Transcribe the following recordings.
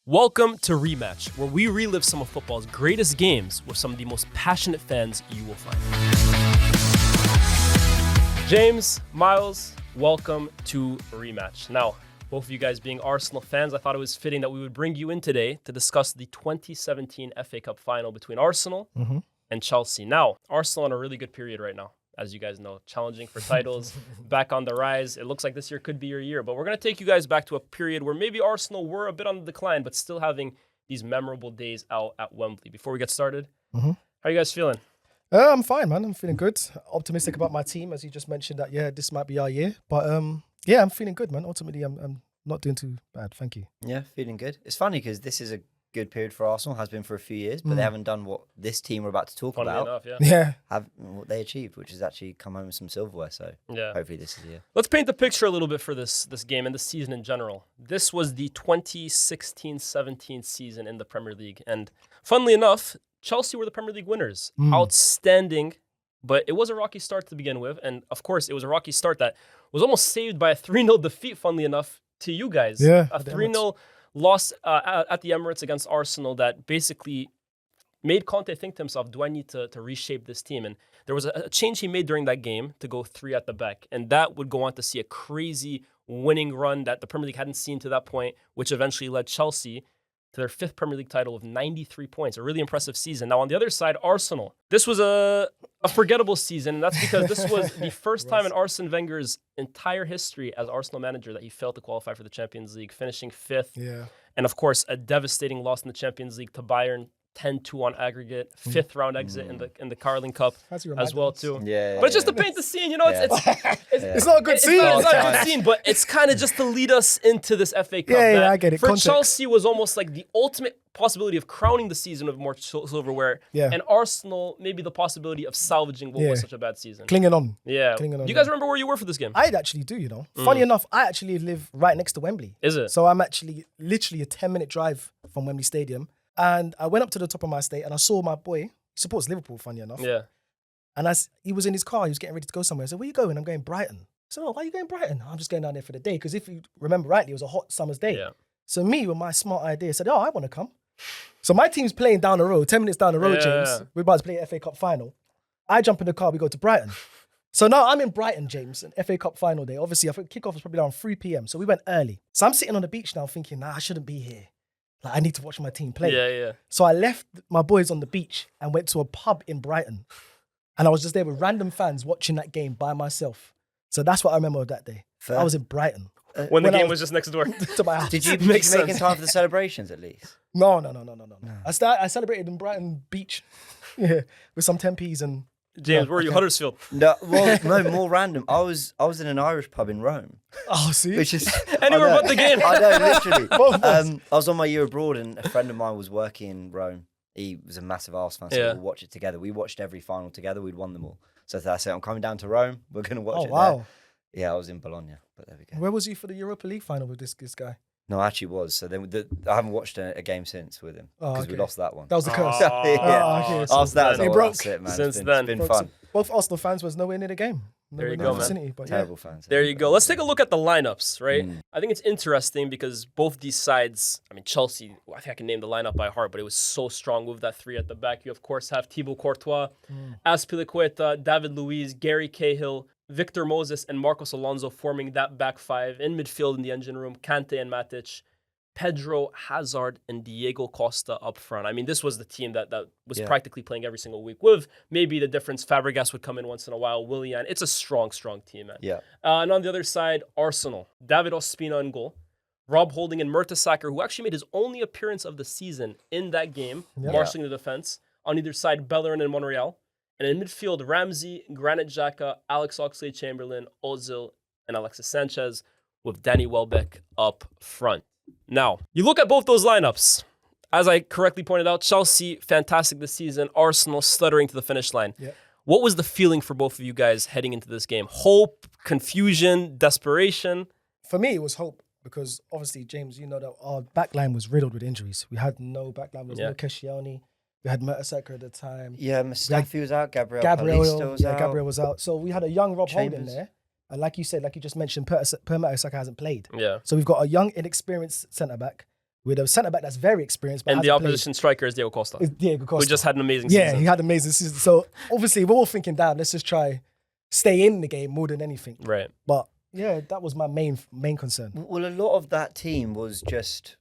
Welcome to Rematch, where we relive some of football's greatest games with some of the most passionate fans you will find. James, Miles, welcome to Rematch. Now, both of you guys being Arsenal fans, I thought it was fitting that we would bring you in today to discuss the 2017 FA Cup final between Arsenal and Chelsea. Now, Arsenal in a really good period right now. As you guys know, challenging for titles, back on the rise. It looks like this year could be your year. But we're going to take you guys back to a period where maybe Arsenal were a bit on the decline, but still having these memorable days out at Wembley. Before we get started, how are you guys feeling? I'm fine, man. I'm feeling good. Optimistic about my team, as you just mentioned that, this might be our year. But I'm feeling good, man. Ultimately, I'm not doing too bad. Thank you. Yeah, feeling good. It's funny because this is a good period for Arsenal, has been for a few years, but they haven't done what this team we're about to talk about have what they achieved, which is actually come home with some silverware. So hopefully this is the year. Let's paint the picture a little bit for this game and the season in general. This was the 2016-17 season in the Premier League. And funnily enough, Chelsea were the Premier League winners. Outstanding, but it was a rocky start to begin with. And of course, it was a rocky start that was almost saved by a 3-0 defeat, funnily enough, to you guys. Yeah, a 3-0 loss at the Emirates against Arsenal that basically made Conte think to himself, do I need to reshape this team? And there was a change he made during that game to go 3 at the back. And that would go on to see a crazy winning run that the Premier League hadn't seen to that point, which eventually led Chelsea to their 5th Premier League title with 93 points. A really impressive season. Now, on the other side, Arsenal. This was a forgettable season, and that's because this was the first time in Arsene Wenger's entire history as Arsenal manager that he failed to qualify for the Champions League, finishing 5th. Yeah. And, of course, a devastating loss in the Champions League to Bayern, 10-2 on aggregate, 5th round exit in the Carling Cup as well, too. But just to paint the scene, it's not a good scene. It's not a good scene, but it's kind of just to lead us into this FA Cup. Yeah, I get it. For Context. Chelsea was almost like the ultimate possibility of crowning the season with more silverware. Yeah. And Arsenal, maybe the possibility of salvaging what was such a bad season. Clinging on. Yeah. Clinging on, Do you guys remember where you were for this game? I actually do, Funny enough, I actually live right next to Wembley. Is it? So I'm actually literally a 10-minute drive from Wembley Stadium. And I went up to the top of my estate and I saw my boy. He supports Liverpool, funny enough. Yeah. And he was in his car. He was getting ready to go somewhere. I said, where you going? I'm going Brighton. I said, why are you going Brighton? I'm just going down there for the day. Because if you remember rightly, it was a hot summer's day. Yeah. So me, with my smart idea, said, I want to come. So my team's playing down the road, 10 minutes down the road, James. We're about to play an FA Cup final. I jump in the car, we go to Brighton. So now I'm in Brighton, James, an FA Cup final day. Obviously, I think kickoff was probably around 3 p.m. So we went early. So I'm sitting on the beach now thinking, I shouldn't be here. Like, I need to watch my team play. Yeah. So I left my boys on the beach and went to a pub in Brighton. And I was just there with random fans watching that game by myself. So that's what I remember of that day. Fair. I was in Brighton. When the game was just next door. To my house. Did you make in time for the celebrations at least? No. I celebrated in Brighton Beach. Yeah, with some Tempees and... James, where were you? Huddersfield? No, more random. I was in an Irish pub in Rome. Oh, see? Which is... Anywhere but the game. I know, literally. Both of us. I was on my year abroad and a friend of mine was working in Rome. He was a massive Arsenal fan, so we'll watch it together. We watched every final together. We'd won them all. So I said, I'm coming down to Rome. We're going to watch it there. Yeah, I was in Bologna, but there we go. Where was you for the Europa League final with this guy? No, I actually was. So then I haven't watched a game since with him because we lost that one. That was the curse. After that, it broke. That's it, man. Since It's then. been fun. Both Arsenal fans was nowhere near the game. There you go, man. Vicinity, but Terrible fans. There you go. Let's take a look at the lineups, right? I think it's interesting because both these sides, Chelsea, I think I can name the lineup by heart, but it was so strong with that 3 at the back. You, of course, have Thibaut Courtois, Azpilicueta, David Luiz, Gary Cahill, Victor Moses, and Marcos Alonso forming that back 5. In midfield in the engine room, Kante and Matic, Pedro, Hazard, and Diego Costa up front. I mean, this was the team that was practically playing every single week, with maybe the difference Fabregas would come in once in a while, Willian. It's a strong team, man. Yeah. And on the other side, Arsenal. David Ospina in goal. Rob Holding and Mertesacker, who actually made his only appearance of the season in that game, marshalling the defense. On either side, Bellerin and Monreal. And in midfield, Ramsey, Granit Xhaka, Alex Oxlade-Chamberlain, Ozil, and Alexis Sanchez, with Danny Welbeck up front. Now, you look at both those lineups. As I correctly pointed out, Chelsea, fantastic this season. Arsenal, stuttering to the finish line. Yeah. What was the feeling for both of you guys heading into this game? Hope, confusion, desperation? For me, it was hope. Because obviously, James, you know that our backline was riddled with injuries. We had no backline. There was no Keshiani. We had Mertesacker at the time. Yeah, Mustafi was out. Gabriel was out. Gabriel was out. So we had a young Rob Holding there. And like you said, like you just mentioned, Per Mertesacker hasn't played. Yeah. So we've got a young, inexperienced centre-back with a centre back that's very experienced. But And the hasn't opposition striker is Diego Costa. played. It's Diego Costa. We just had an amazing Yeah, season. he had an amazing season. So obviously, we're all thinking, damn, let's just try stay in the game more than anything. Right. But yeah, that was my main concern. Well, a lot of that team was just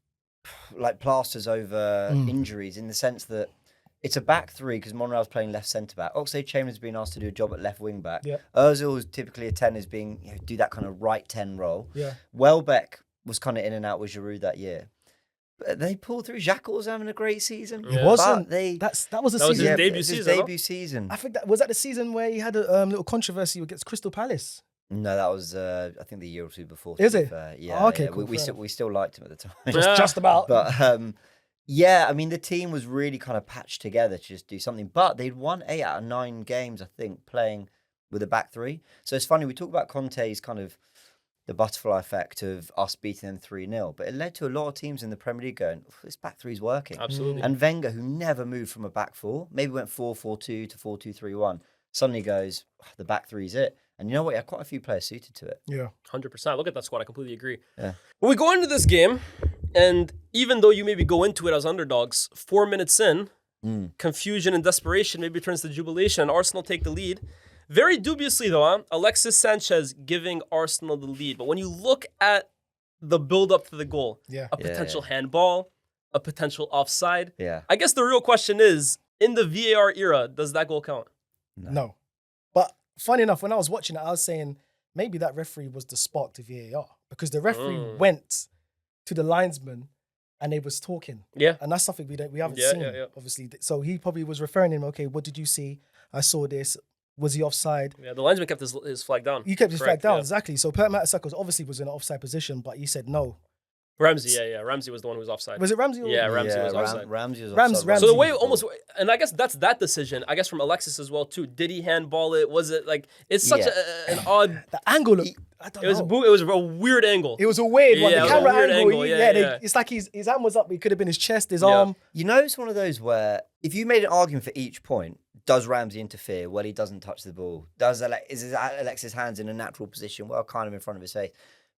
like plasters over injuries in the sense that it's a back three because Monreal's playing left centre back. Oxlade-Chamberlain's been asked to do a job at left wing back. Yeah. Ozil is typically a 10, is being do that kind of right 10 role. Yeah. Welbeck was kind of in and out with Giroud that year. But they pulled through. Xhaka was having a great season. Yeah. It wasn't. But they, That was a That was season. his yeah, debut it was his season, no? debut season. I think that was the season where he had a little controversy against Crystal Palace. No, that was I think the year or two before. Is to be it? fair. Oh, Yeah. okay, yeah. cool, We fair still liked him at the time. Just about. But yeah, I mean, the team was really kind of patched together to just do something. But they'd won 8 out of 9 games, I think, playing with a back three. So it's funny, we talk about Conte's kind of the butterfly effect of us beating them 3-0, but it led to a lot of teams in the Premier League going, this back three's working. Absolutely. And Wenger, who never moved from a back four, maybe went 4-4-2 to 4-2-3-1, suddenly goes, the back three's it. And you know what? He had quite a few players suited to it. Yeah. 100%. Look at that squad. I completely agree. Yeah. But we go into this game, and even though you maybe go into it as underdogs, 4 minutes in, confusion and desperation maybe turns to jubilation, and Arsenal take the lead. Very dubiously, though, Alexis Sanchez giving Arsenal the lead. But when you look at the build-up to the goal, Yeah. a potential handball, a potential offside, Yeah. I guess the real question is, in the VAR era, does that goal count? No. But funny enough, when I was watching it, I was saying maybe that referee was the spark to VAR because the referee went to the linesman and they was talking. Yeah. And that's something we haven't Yeah, seen, yeah. obviously. So he probably was referring him, okay, what did you see? I saw this. Was he offside? Yeah, the linesman kept his flag down. He kept his flag Correct, down, yeah. exactly. So Per Mertesacker obviously was in an offside position, but he said no. Ramsey, yeah. Ramsey was the one who was offside. Was it Ramsey? Or Yeah, Ramsey was offside. Ramsey was Ramsey- offside. Ramsey So the way was almost, and I guess that's that decision. I guess from Alexis as well too. Did he handball it? Was it like it's such an odd? The angle looked, I don't It was know. it was a weird angle. It was a weird one. Yeah, The it was a camera weird angle, angle, yeah. it's like his hand was up. It could have been his chest, his Yeah. arm. You know, it's one of those where if you made an argument for each point, does Ramsey interfere? Well, he doesn't touch the ball. Is Alexis' hands in a natural position? Well, kind of in front of his face.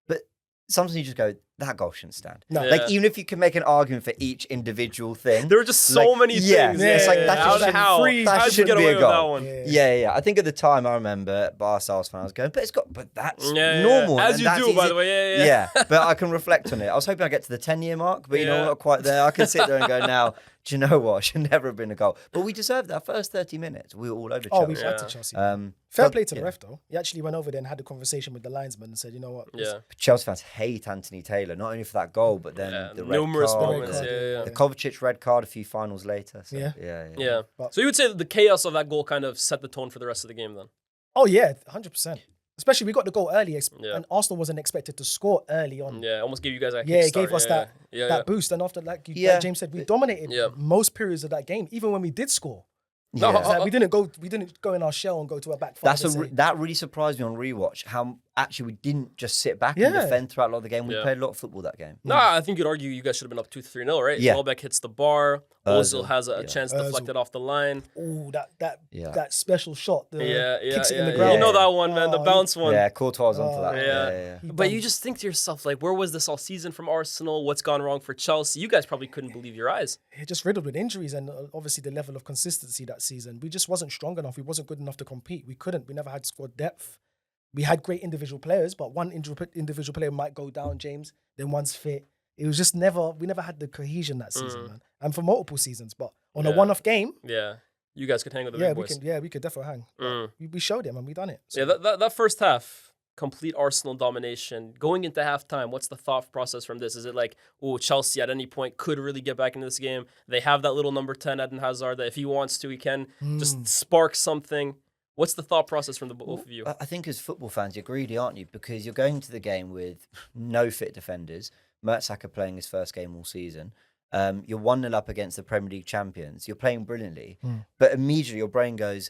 But sometimes you just go, that goal shouldn't stand. No. Yeah. Like, even if you can make an argument for each individual thing. There were just so like, many yeah, things. it's like, that how just how shouldn't- how that did you get shouldn't be away a with that goal. one? Yeah. I think at the time, I remember Barca fans, I was going, but that's Yeah, normal. as and you that's do, by easy." the way. Yeah. Yeah, but I can reflect on it. I was hoping I get to the 10-year mark, but you know, Yeah. we're not quite there. I can sit there and go, now, do you know what? It should never have been a goal. But we deserved that first 30 minutes. We were all over Oh, Chelsea. we Yeah. had to Chelsea. Fair but- play to the yeah. ref, though. He actually went over there and had a conversation with the linesman and said, you know what? Yeah. Chelsea fans hate Anthony Taylor, not only for that goal, but then Yeah, the red numerous card, moments. the- Yeah. the Kovacic red card a few finals later. So, Yeah. Yeah. But- So you would say that the chaos of that goal kind of set the tone for the rest of the game then? Oh, yeah, 100%. Especially we got the goal early, Yeah. and Arsenal wasn't expected to score early on. Yeah, almost gave you guys that Yeah, it kickstart. gave us that yeah. boost. And after, like Yeah. James said, we dominated Yeah. most periods of that game, even when we did score. No, Yeah. It's like we didn't go in our shell and go to a back five. That's and say, that really surprised me on rewatch. How actually we didn't just sit back and Yeah. defend throughout a lot of the game. We Yeah. played a lot of football that game. No, I think you'd argue you guys should have been up 2-3-0, right? Yeah. Welbeck hits the bar. Ozil has a yeah. chance Ozil. deflected off the line. ooh, Yeah. that special shot. The Yeah. kicks it in the yeah. ground. You know that one, man. The Oh, bounce one. Yeah, Courtois was onto that. Yeah. He But done- you just think to yourself, like, where was this all season from Arsenal? What's gone wrong for Chelsea? You guys probably couldn't believe your eyes. just riddled with injuries and obviously the level of consistency that season. We just wasn't strong enough. We wasn't good enough to compete. We couldn't. We never had squad depth. We had great individual players, but one individual player might go down, James, then one's fit. It was just we never had the cohesion that season, man. And for multiple seasons, but on a Yeah. one-off game, Yeah. You guys could hang with the yeah, big boys. we could definitely hang. Mm. We showed him and we done it. So, Yeah, that first half, complete Arsenal domination. Going into halftime, what's the thought process from this? Is it like, oh, Chelsea at any point could really get back into this game? They have that little number 10, Eden Hazard, that if he wants to, he can just spark something. What's the thought process from the both of you? I think as football fans, you're greedy, aren't you? Because you're going to the game with no fit defenders. Mertesacker playing his first game all season. You're 1-0 up against the Premier League champions. You're playing brilliantly. But immediately your brain goes,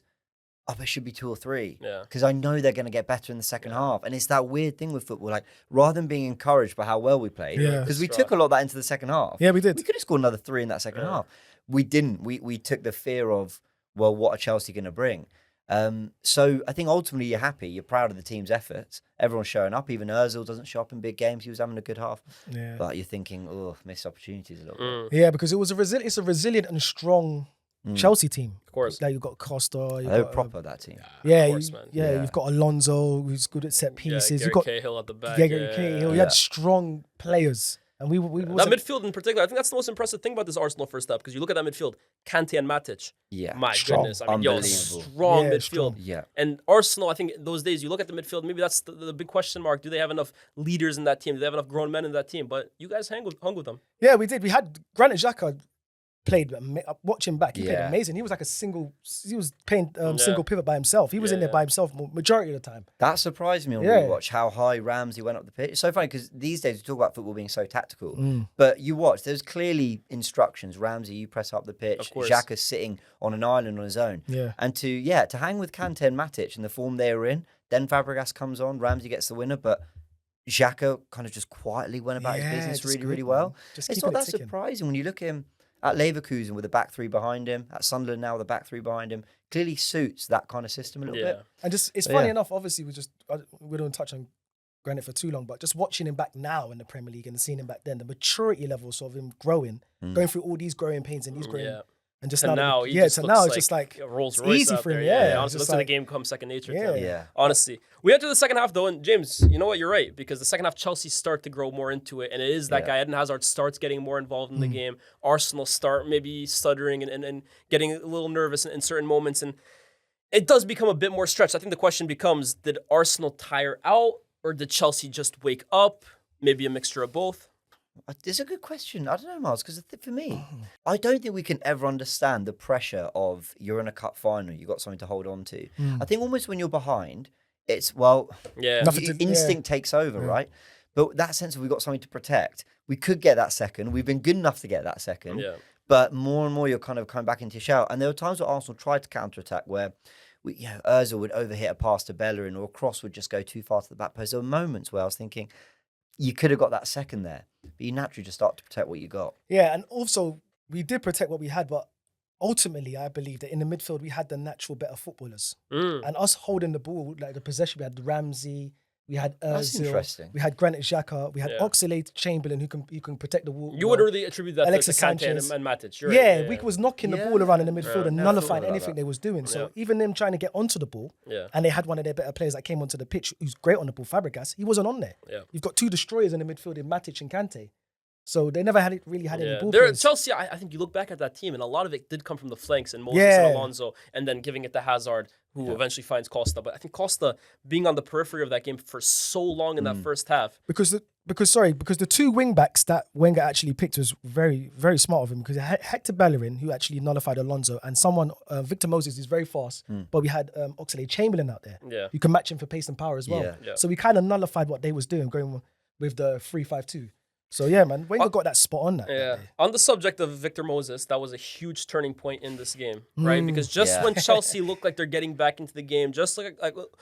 it should be 2 or 3. Yeah. Because I know they're going to get better in the second half. And it's that weird thing with football. Like, rather than being encouraged by how well we played, Yeah. because we took a lot of that into the second half. yeah, we did. We could have scored another 3 in that second half. We didn't. We took the fear of, well, what are Chelsea going to bring? So I think ultimately you're happy. You're proud of the team's efforts. Everyone's showing up. Even Ozil doesn't show up in big games. He was having a good half. Yeah. But you're thinking, oh, missed opportunities a little bit. Yeah, because it's a resilient and strong Chelsea team. Of course. Like you've got Costa. They were proper, that team. Yeah, of course, man. You've got Alonso, who's good at set pieces. You've got Cahill at the back. Gary Cahill. You had strong players. And we that midfield in particular, I think that's the most impressive thing about this Arsenal first up, because you look at that midfield, Kante and Matic. Yeah. My Strong. goodness. I mean, strong midfield. Strong. Yeah. And Arsenal, I think those days, you look at the midfield, maybe that's the big question mark. Do they have enough leaders in that team? Do they have enough grown men in that team? But you guys hung with them. Yeah, we did. We had Granit Xhaka played, watch him back. He played amazing. He was like he was playing single pivot by himself. He was in there by himself majority of the time. That surprised me on rewatch, how high Ramsey went up the pitch. It's so funny because these days we talk about football being so tactical, but you watch, there's clearly instructions. Ramsey, you press up the pitch. Xhaka's sitting on an island on his own. Yeah. And to hang with Kante and Matic in the form they were in, then Fabregas comes on, Ramsey gets the winner, but Xhaka kind of just quietly went about his business really, really well. It's not that surprising when you look at him at Leverkusen with a back three behind him, at Sunderland now with a back three behind him, clearly suits that kind of system a little bit. And it's funny enough, obviously, we don't touch on Granit for too long, but just watching him back now in the Premier League and seeing him back then, the maturity levels of him growing, going through all these growing pains and these growing... And just now, it's just like Rolls it's Royce easy for him. Honestly, looks like the game comes second nature to him. Yeah. Honestly, we enter the second half though, and James, you know what? You're right, because the second half Chelsea start to grow more into it, and it is that guy Eden Hazard starts getting more involved in the game. Arsenal start maybe stuttering and getting a little nervous in certain moments, and it does become a bit more stretched. I think the question becomes: did Arsenal tire out, or did Chelsea just wake up? Maybe a mixture of both. It's a good question. I don't know, Miles, because for me, I don't think we can ever understand the pressure of you're in a cup final, you've got something to hold on to. I think almost when you're behind, it's, instinct takes over, right? But that sense of we've got something to protect, we could get that second. We've been good enough to get that second. Yeah. But more and more, you're kind of coming back into your shell. And there were times where Arsenal tried to counter-attack where Ozil would overhit a pass to Bellerin or a cross would just go too far to the back post. There were moments where I was thinking, you could have got that second there, but you naturally just start to protect what you got. Yeah, and also we did protect what we had, but ultimately I believe that in the midfield we had the natural better footballers. And us holding the ball, like the possession, we had Ramsey, we had Ozil, we had Granit Xhaka, we had Oxlade-Chamberlain who can protect the wall. You would really attribute that Alexis to Kante Sanchez and Matic. We was knocking the ball around in the midfield and nullified anything they was doing. So even them trying to get onto the ball, and they had one of their better players that came onto the pitch who's great on the ball, Fabregas, he wasn't on there. Yeah. You've got two destroyers in the midfield in Matic and Kante. So they never had any ball players. Chelsea, I think you look back at that team, and a lot of it did come from the flanks and Moses and Alonso, and then giving it to Hazard, who eventually finds Costa. But I think Costa being on the periphery of that game for so long in that first half. Because the two wing backs that Wenger actually picked was very, very smart of him, because Hector Bellerin, who actually nullified Alonso, and someone, Victor Moses is very fast, but we had Oxlade-Chamberlain out there. Yeah. You can match him for pace and power as well. Yeah. So we kind of nullified what they was doing, going with the 3-5-2. So yeah, man, Wenger got that spot on that. Yeah. On the subject of Victor Moses, that was a huge turning point in this game, right? Because just when Chelsea looked like they're getting back into the game, just like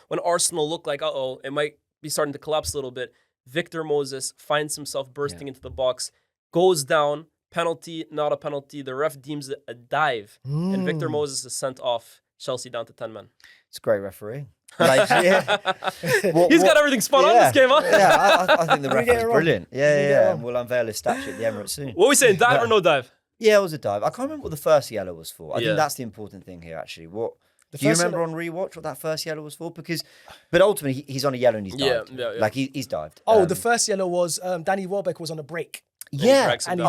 when Arsenal looked like, it might be starting to collapse a little bit, Victor Moses finds himself bursting into the box, goes down, penalty, not a penalty. The ref deems it a dive, and Victor Moses is sent off. Chelsea down to 10 men. It's a great referee. He's got everything spot on this game, huh? I think the ref was brilliant. And we'll unveil his statue at the Emirates soon. What are we saying, dive or no dive? Yeah, it was a dive. I can't remember what the first yellow was for. I think that's the important thing here, actually. Do you remember on rewatch what that first yellow was for? But ultimately, he's on a yellow and he's dived. Like, he's dived. The first yellow was Danny Welbeck was on a break. And he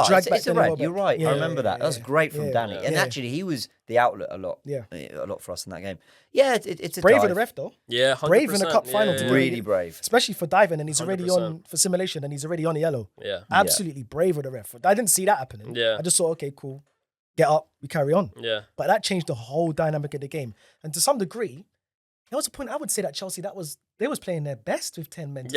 dragged back. It's a red. You're right. I remember that. That was great from Danny. And actually, he was the outlet a lot. A lot for us in that game. Yeah, it's a brave dive. of the ref though. Yeah, 100%. Brave in the cup final. Really brave, especially for diving, and he's 100%. already on for simulation, and he's already on a yellow. Yeah, absolutely brave of the ref. I didn't see that happening. I just thought, okay, cool, get up, we carry on. But that changed the whole dynamic of the game, and to some degree, there was a point I would say that Chelsea they was playing their best with 10 men.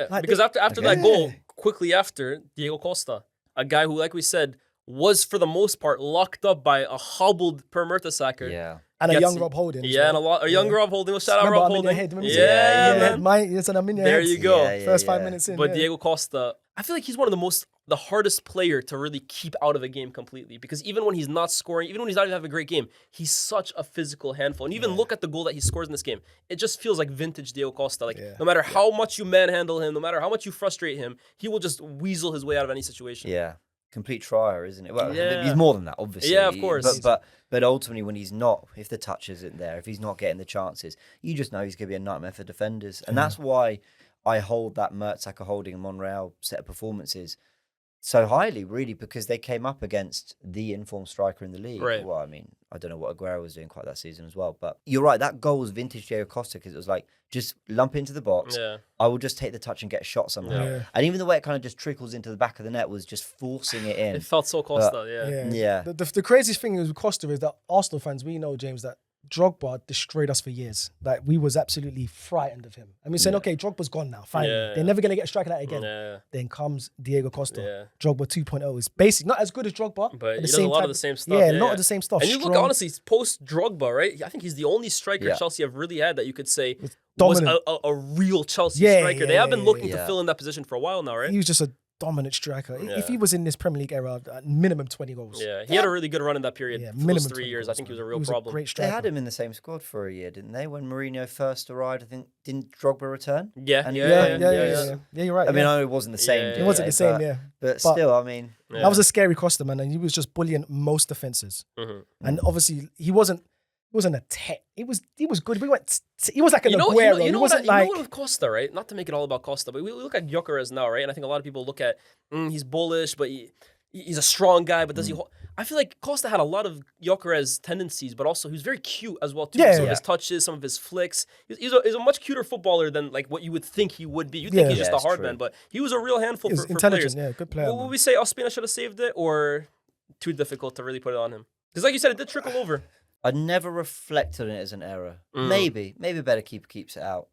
Like because after that goal, quickly after, Diego Costa, a guy who, like we said, was for the most part locked up by a hobbled Per Mertesacker. Yeah. And a young Rob Holding. Yeah, well. and a young Rob Holding. We'll shout out Rob Holding. There you go. First 5 minutes in. But Diego Costa, I feel like he's one of the most the hardest player to really keep out of a game completely, because even when he's not scoring, even when he's not even having a great game, he's such a physical handful. And even look at the goal that he scores in this game. It just feels like vintage Diego Costa. Like no matter how much you manhandle him, no matter how much you frustrate him, he will just weasel his way out of any situation. Yeah. Complete trier, isn't it? Well, he's more than that, obviously. Yeah, of course. But ultimately, when he's not, if the touch isn't there, if he's not getting the chances, you just know he's going to be a nightmare for defenders. And that's why I hold that Mertesacker holding and Monreal set of performances so highly, really, because they came up against the informed striker in the league. Right. Well, I mean, I don't know what Aguero was doing quite that season as well. But you're right, that goal was vintage Diego Costa, because it was like, just lump into the box. Yeah. I will just take the touch and get a shot somehow. Yeah. And even the way it kind of just trickles into the back of the net was just forcing it in. It felt so Costa, Yeah. The craziest thing with Costa is that Arsenal fans, we know, James, that Drogba destroyed us for years. Like, we was absolutely frightened of him. I mean, saying, okay, Drogba's gone now. Fine. Yeah. They're never going to get a striker like that again. Yeah. Then comes Diego Costa. Yeah. Drogba 2.0 is basically not as good as Drogba. But he the does a lot of the same stuff. Yeah, a lot of the same stuff. And you look, honestly, post Drogba, right? I think he's the only striker Chelsea have really had that you could say was a real Chelsea striker. They have been looking to fill in that position for a while now, right? He was just a dominant striker. If he was in this Premier League era, minimum 20 goals. Yeah, he had a really good run in that period. For those 3 years, I think he was a real problem. A great striker. They had him in the same squad for a year, didn't they? When Mourinho first arrived, I think, didn't Drogba return? Yeah, you're right. I mean, I know it wasn't the same. It wasn't the same, But still, I mean... That was a scary Costa, man, and he was just bullying most defenses. And obviously, he wasn't a tech. He was good. He was like an Aguero. You know what with Costa, right? Not to make it all about Costa, but we look at Gyökeres now, right? And I think a lot of people look at, he's bullish, but he's a strong guy, but does he... I feel like Costa had a lot of Gyökeres tendencies, but also he was very cute as well, too. Some of his touches, some of his flicks. He's a much cuter footballer than like what you would think he would be. You'd think he's just a hard man, but he was a real handful for players. Yeah, good player. Would we say Ospina should have saved it, or too difficult to really put it on him? Because like you said, it did trickle over. I never reflected on it as an error. Maybe a better keeper keeps it out,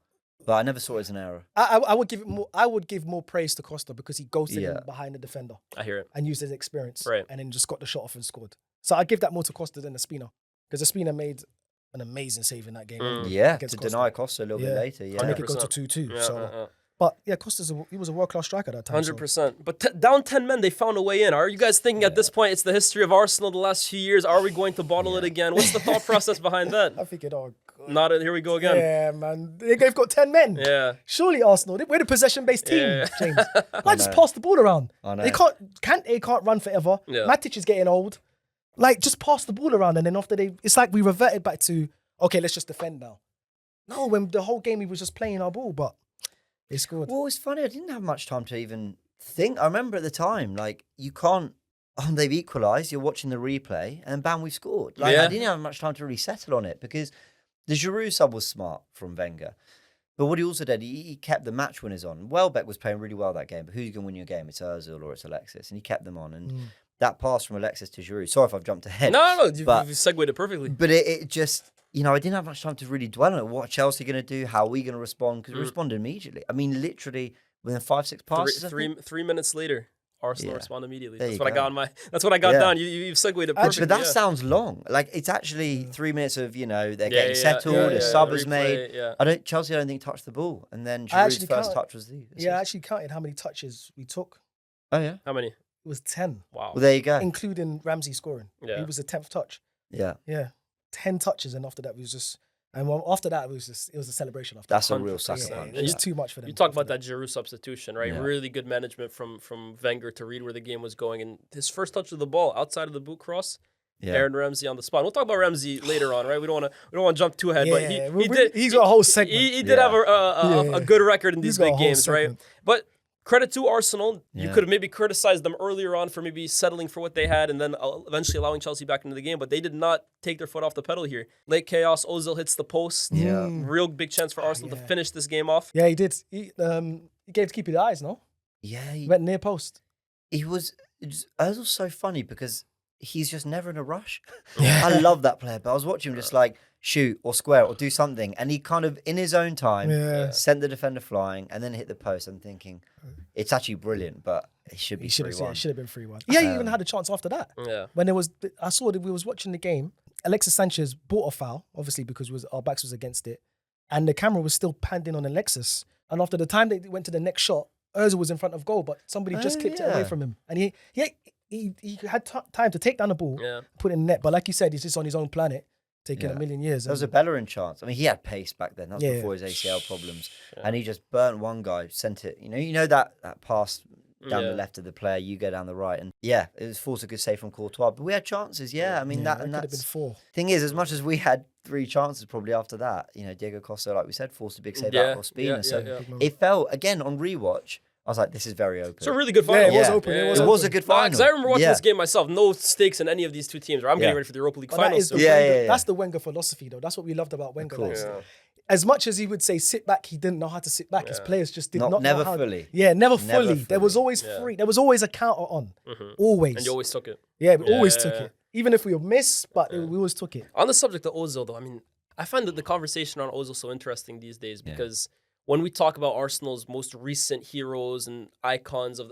but I never saw it as an error. I would give it more. I would give more praise to Costa because he ghosted him behind the defender. I hear it. And used his experience, right? And then just got the shot off and scored. So I give that more to Costa than Ospina, because Ospina made an amazing save in that game. To deny Costa a little bit later. To make it go to 2-2. But yeah, he was a world-class striker at that time. 100%. But down 10 men, they found a way in. Are you guys thinking at this point, it's the history of Arsenal the last few years? Are we going to bottle it again? What's the thought process behind that? I figured, God. Here we go again. Yeah, man. They've got 10 men. Yeah. Surely Arsenal, we're the possession-based team, James. Like, just pass the ball around. I know. They can't run forever. Yeah. Matic is getting old. Like, just pass the ball around, and then after it's like we reverted back to, okay, let's just defend now. No, when the whole game he was just playing our ball, but they scored. Well, it's funny, I didn't have much time to even think. I remember at the time, like, you can't, they've equalised, you're watching the replay, and bam, we scored. Like, I didn't have much time to really settle on it, because the Giroud sub was smart from Wenger. But what he also did, he kept the match winners on. Welbeck was playing really well that game, but who's going to win your game? It's Ozil or it's Alexis, and he kept them on. And that pass from Alexis to Giroud, sorry if I've jumped ahead. No, you've segued it perfectly. But it just, I didn't have much time to really dwell on it. What Chelsea going to do? How are we going to respond? Because we responded immediately. I mean, literally within 5-6 passes. 3 minutes later, Arsenal respond immediately. That's what I got That's what I got down. You've segued it perfectly. But that sounds long. Like, it's actually 3 minutes of, they're getting settled, a sub is made. Chelsea, I don't think, touched the ball. And then Giroud's first touch was the assist. Yeah, I actually counted how many touches we took. Oh, yeah? How many? It was 10. Wow. Well, there you go. Including Ramsey scoring. Yeah. It was the 10th touch. Yeah. Yeah. 10 touches, and after that, it was just... And after that, it was a celebration. After That's that. a real sucker punch. It was too much for them. You talk about that Giroud substitution, right? Yeah. Really good management from Wenger to read where the game was going. And his first touch of the ball outside of the boot cross, Aaron Ramsey on the spot. We'll talk about Ramsey later on, right? We don't want to jump too ahead, but he's got a whole segment. He did have a good record in these big games, right? But credit to Arsenal. You could have maybe criticized them earlier on for maybe settling for what they had and then eventually allowing Chelsea back into the game, but they did not take their foot off the pedal here. Late chaos, Ozil hits the post. Real big chance for Arsenal to finish this game off. Yeah, he did. He gave to keep his eyes, no? Yeah. He went near post. Ozil's so funny because he's just never in a rush. I love that player, but I was watching him just like shoot or square or do something, and he kind of in his own time sent the defender flying and then hit the post. I'm thinking it's actually brilliant, but it should be 3-1. It should have been 3-1. Yeah, he even had a chance after that. Yeah, when I saw that we was watching the game. Alexis Sanchez bought a foul, obviously because our backs was against it, and the camera was still panned in on Alexis. And after the time they went to the next shot, Ozil was in front of goal, but somebody just clipped it away from him. And he had time to take down the ball, put it in the net. But like you said, he's just on his own planet, taking a million years. There was a Bellerin chance. I mean, he had pace back then. That was before his ACL problems. Yeah. And he just burnt one guy, sent it. You know that pass down the left of the player, you go down the right. And it was forced a good save from Courtois. But we had chances, I mean, that could have been 4. Thing is, as much as we had 3 chances probably after that, Diego Costa, like we said, forced a big save out of Ospina. So it felt, again, on rewatch, I was like, this is very open. It's a really good final. Yeah, it was open. It was a good final. Because I remember watching this game myself. No stakes in any of these two teams. I'm getting ready for the Europa League finals. That's the Wenger philosophy, though. That's what we loved about Wenger. As much as he would say sit back, he didn't know how to sit back. His players just did not never know how. Fully. Yeah, never fully. There was always free. There was always a counter on. Always. And you always took it. Yeah, we always took it. Even if we would miss, but we always took it. On the subject of Ozil, though, I mean, I find that the conversation on Ozil so interesting these days because when we talk about Arsenal's most recent heroes and icons of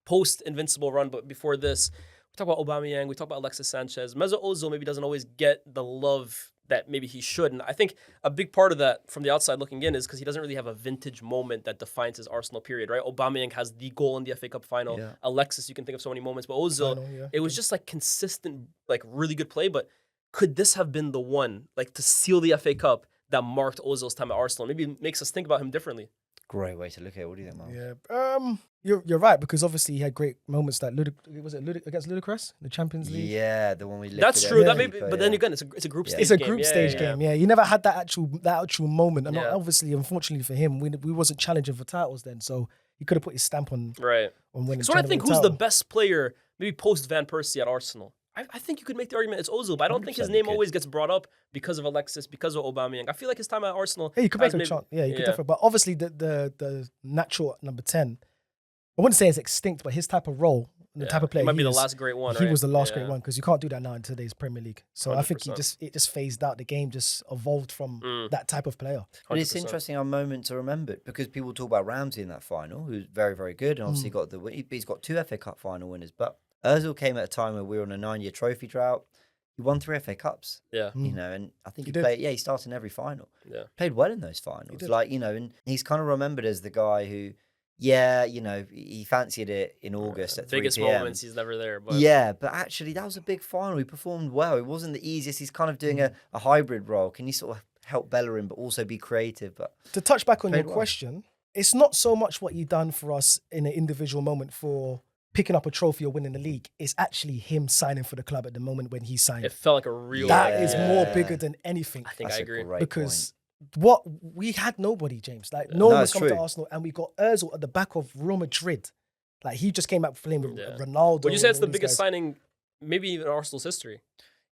post-Invincible run, but before this, we talk about Aubameyang, we talk about Alexis Sanchez. Mesut Ozil maybe doesn't always get the love that maybe he should. And I think a big part of that from the outside looking in is because he doesn't really have a vintage moment that defines his Arsenal period, right? Aubameyang has the goal in the FA Cup final. Yeah. Alexis, you can think of so many moments. But Ozil, it was just like consistent, like really good play. But could this have been the one, like to seal the FA Cup that marked Ozil's time at Arsenal? Maybe it makes us think about him differently. Great way to look at it. What do you think, Mark? Yeah, you're right, because obviously he had great moments that against Ludicrous in the Champions League? Yeah, the one we lifted. That's true. That maybe, but then again, it's a group stage. It's a group stage game. Yeah, he never had that actual moment, and obviously, unfortunately for him, we wasn't challenging for titles then, so he could have put his stamp on winning. So I think who's the best player, maybe post Van Persie at Arsenal? I think you could make the argument it's Ozil, but I don't think his name always gets brought up because of Alexis, because of Aubameyang. I feel like his time at Arsenal. Yeah, you could make a chance. Yeah, you could definitely. But obviously, the natural number 10, I wouldn't say it's extinct, but his type of role, the type of player, he might be the last great one. He was the last great one because you can't do that now in today's Premier League. So 100%. I think it just phased out. The game just evolved from that type of player. But it's interesting our moment to remember because people talk about Ramsey in that final, who's very, very good, and obviously he's got 2 FA Cup final winners, but Ozil came at a time where we were on a 9-year trophy drought. He won 3 FA Cups. Yeah. And I think he played, he started in every final. Yeah. Played well in those finals. And he's kind of remembered as the guy who, he fancied it in August at 3 biggest p.m. moments, he's never there. But but actually that was a big final. He performed well. It wasn't the easiest. He's kind of doing a hybrid role. Can you sort of help Bellerin but also be creative? But to touch back on your question, it's not so much what he done for us in an individual moment for picking up a trophy or winning the league. It's actually him signing for the club at the moment when he signed. It felt like a real... That is more bigger than anything. I think I agree. Because we had nobody, James. Like no one was coming to Arsenal, and we got Ozil at the back of Real Madrid. Like he just came out playing with Ronaldo. Would you say it's the biggest signing maybe in Arsenal's history?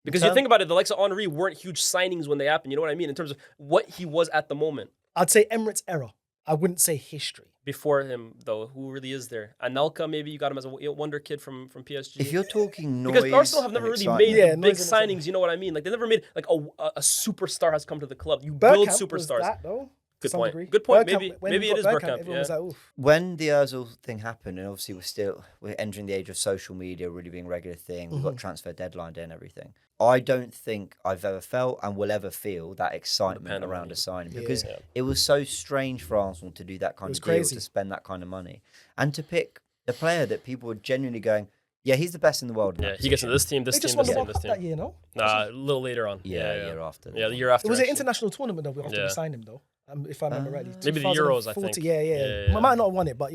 Because you think about it, the likes of Henry weren't huge signings when they happened. You know what I mean? In terms of what he was at the moment. I'd say Emirates era. I wouldn't say history. Before him, though, who really is there? Anelka, maybe you got him as a wonder kid from PSG. If you're talking noise, because Arsenal have never really made big signings. You know what I mean? Like they never made like a superstar has come to the club. You build superstars. That, though, good point. Degree. Good point. Maybe it is Bergkamp. Yeah. Like, when the Ozil thing happened, and obviously we're entering the age of social media, really being a regular thing. We've got transfer deadline day and everything. I don't think I've ever felt and will ever feel that excitement around a signing because it was so strange for Arsenal to do that kind of deal, to spend that kind of money, and to pick a player that people were genuinely going, yeah, he's the best in the world. Yeah, he gets into this team, this team, this team. That year, no? A little later on. Yeah, the year after. Yeah, the year after. It was an international tournament though after we signed him though. If I remember rightly. Maybe the Euros, I think. Yeah. I might not have won it, but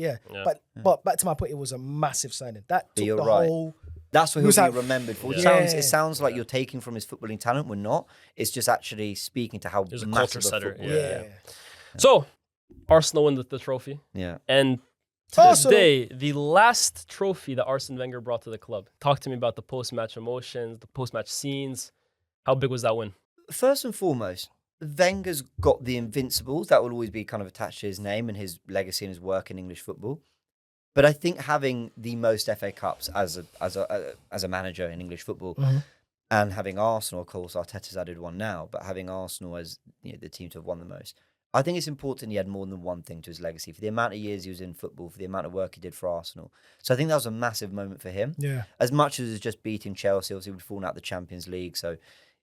But back to my point, it was a massive signing. That took the whole... That's what he'll be remembered for. It sounds like you're taking from his footballing talent. We're not. It's just actually speaking to how massive a football. Yeah. So, Arsenal win the trophy. Yeah. And to this day, the last trophy that Arsene Wenger brought to the club. Talk to me about the post-match emotions, the post-match scenes. How big was that win? First and foremost, Wenger's got the Invincibles. That will always be kind of attached to his name and his legacy and his work in English football. But I think having the most FA Cups as a manager in English football, and having Arsenal, of course, Arteta's added one now, but having Arsenal as the team to have won the most, I think it's important he had more than one thing to his legacy for the amount of years he was in football, for the amount of work he did for Arsenal. So I think that was a massive moment for him. Yeah. As much as it was just beating Chelsea, obviously we'd fallen out the Champions League, so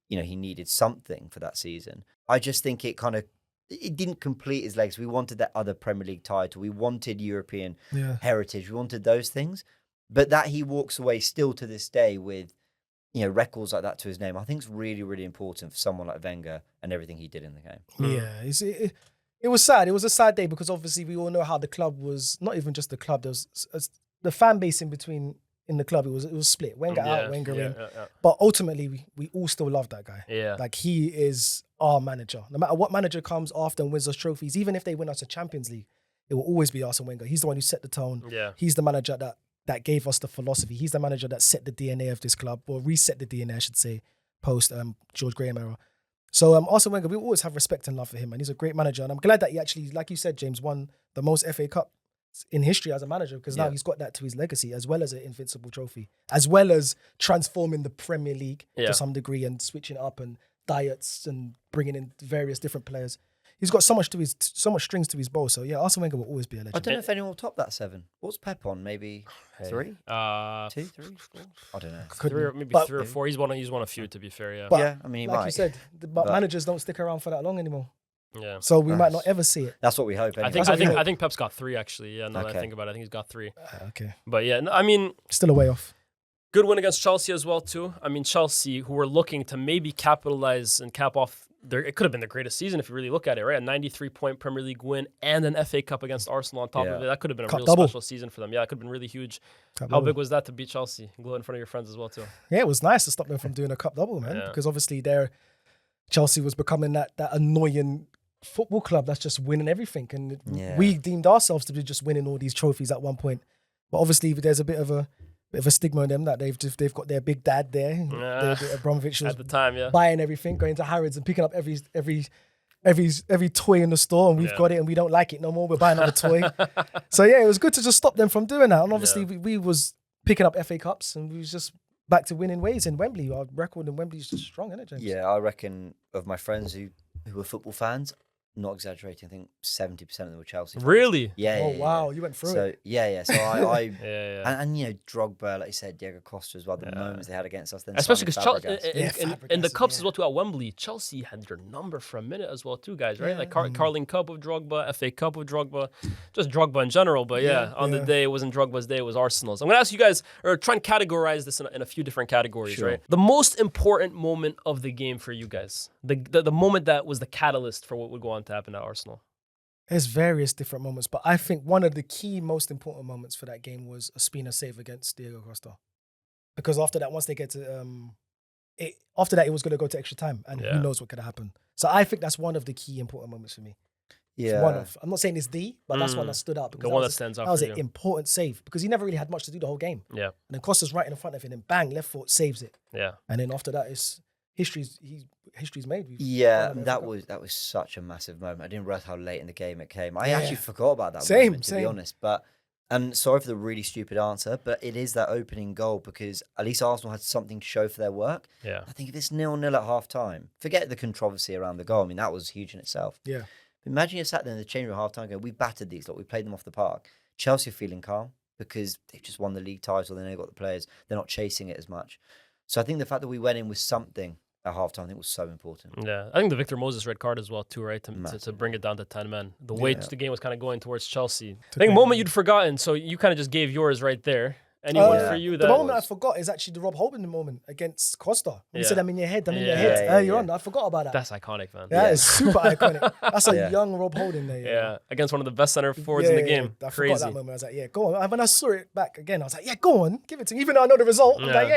he needed something for that season. I just think it kind of it didn't complete his legs. We wanted that other Premier League title. We wanted European heritage. We wanted those things. But that he walks away still to this day with, records like that to his name, I think is really, really important for someone like Wenger and everything he did in the game. Yeah, it was sad. It was a sad day because obviously we all know how the club was, not even just the club, there was the fan base in the club, it was split. Wenger out, Wenger in. Yeah. But ultimately, we all still love that guy. Yeah. Like, he is our manager. No matter what manager comes after and wins us trophies, even if they win us a Champions League, it will always be Arsene Wenger. He's the one who set the tone. Yeah. He's the manager that gave us the philosophy. He's the manager that set the DNA of this club, or reset the DNA, I should say, post George Graham era. So Arsene Wenger, we always have respect and love for him, and he's a great manager. And I'm glad that he actually, like you said, James, won the most FA Cup in history as a manager, because now he's got that to his legacy, as well as an Invincible trophy, as well as transforming the Premier League to some degree and switching it up and diets and bringing in various different players. He's got so much strings to his bow. So yeah, Arsene Wenger will always be a legend. I don't know if anyone will top that 7. What's Pep on? Maybe 3? 2, 3, 4? I don't know. 3 or 4. He's won a few, to be fair. Yeah. But I mean, he like might. you said, but managers don't stick around for that long anymore. Yeah. So we might not ever see it. That's what we hope. Anyway. I think Pep's got 3 actually. Yeah. Now that I think about it, I think he's got 3. Okay. But yeah, I mean, still a way off. Good win against Chelsea as well too. I mean, Chelsea, who were looking to maybe capitalize and cap off it could have been the greatest season if you really look at it, right? A 93-point Premier League win and an FA Cup against Arsenal on top of it. That could have been a real special season for them. Yeah, it could have been really huge. How big was that to beat Chelsea? Glow in front of your friends as well too. Yeah, it was nice to stop them from doing a cup double, man. Because obviously Chelsea was becoming that annoying football club that's just winning everything. And we deemed ourselves to be just winning all these trophies at one point. But obviously there's a bit of a stigma on them that they've got their big dad there. Abramovich was at the time, buying everything, going to Harrods and picking up every toy in the store, and we've got it and we don't like it no more. We're buying another toy. So yeah, it was good to just stop them from doing that. And obviously we was picking up FA Cups and we was just back to winning ways in Wembley. Our record in Wembley is just strong, isn't it, James? Yeah, I reckon of my friends who were football fans, not exaggerating, I think 70% of them were Chelsea fans. Really? Yeah. Oh, wow. You went through it. Yeah. So I And Drogba, like you said, Diego Costa as well, the moments they had against us. Then especially because Chelsea, in the Cups as well too, at Wembley, Chelsea had your number for a minute as well too, guys, right? Yeah. Like Carling Cup with Drogba, FA Cup with Drogba, just Drogba in general. But on the day, it wasn't Drogba's day, it was Arsenal's. I'm going to ask you guys, or try and categorize this in a few different categories, right? The most important moment of the game for you guys, the moment that was the catalyst for what would go on to happen at Arsenal. There's various different moments, but I think one of the key most important moments for that game was a Spina save against Diego Costa. Because after that, once they get to it was going to go to extra time, and who knows what could have happened. So I think that's one of the key important moments for me. Yeah. I'm not saying it's but that's one that stood out. The one that stands out. That was an important save because he never really had much to do the whole game. Yeah. And then Costa's right in front of him, and bang, left foot saves it. Yeah. And then after that, it's history's made. That was such a massive moment. I didn't realize how late in the game it came. I actually forgot about that moment, to be honest. But sorry for the really stupid answer, but it is that opening goal because at least Arsenal had something to show for their work. Yeah. I think if it's 0-0 at half time, forget the controversy around the goal. I mean, that was huge in itself. Yeah. Imagine you sat there in the chamber at half time going, we battered these lot, we played them off the park. Chelsea are feeling calm because they've just won the league title, they've got the players, they're not chasing it as much. So I think the fact that we went in with something at halftime, I think was so important. Yeah, I think the Victor Moses red card as well too, right? To bring it down to 10 men. The way the game was kind of going towards Chelsea. I think a moment you'd forgotten, so you kind of just gave yours right there. Anyone for you? The moment I forgot is actually the Rob Holding moment against Costa. He said, I'm in your head, earlier on. I forgot about that. That's iconic, man. Yeah, it's super iconic. That's a young Rob Holding there. Yeah, against one of the best center forwards in the game. I forgot that moment. I was like, yeah, go on. And when I saw it back again, I was like, yeah, go on, give it to him. Even though I know the result, I'm like,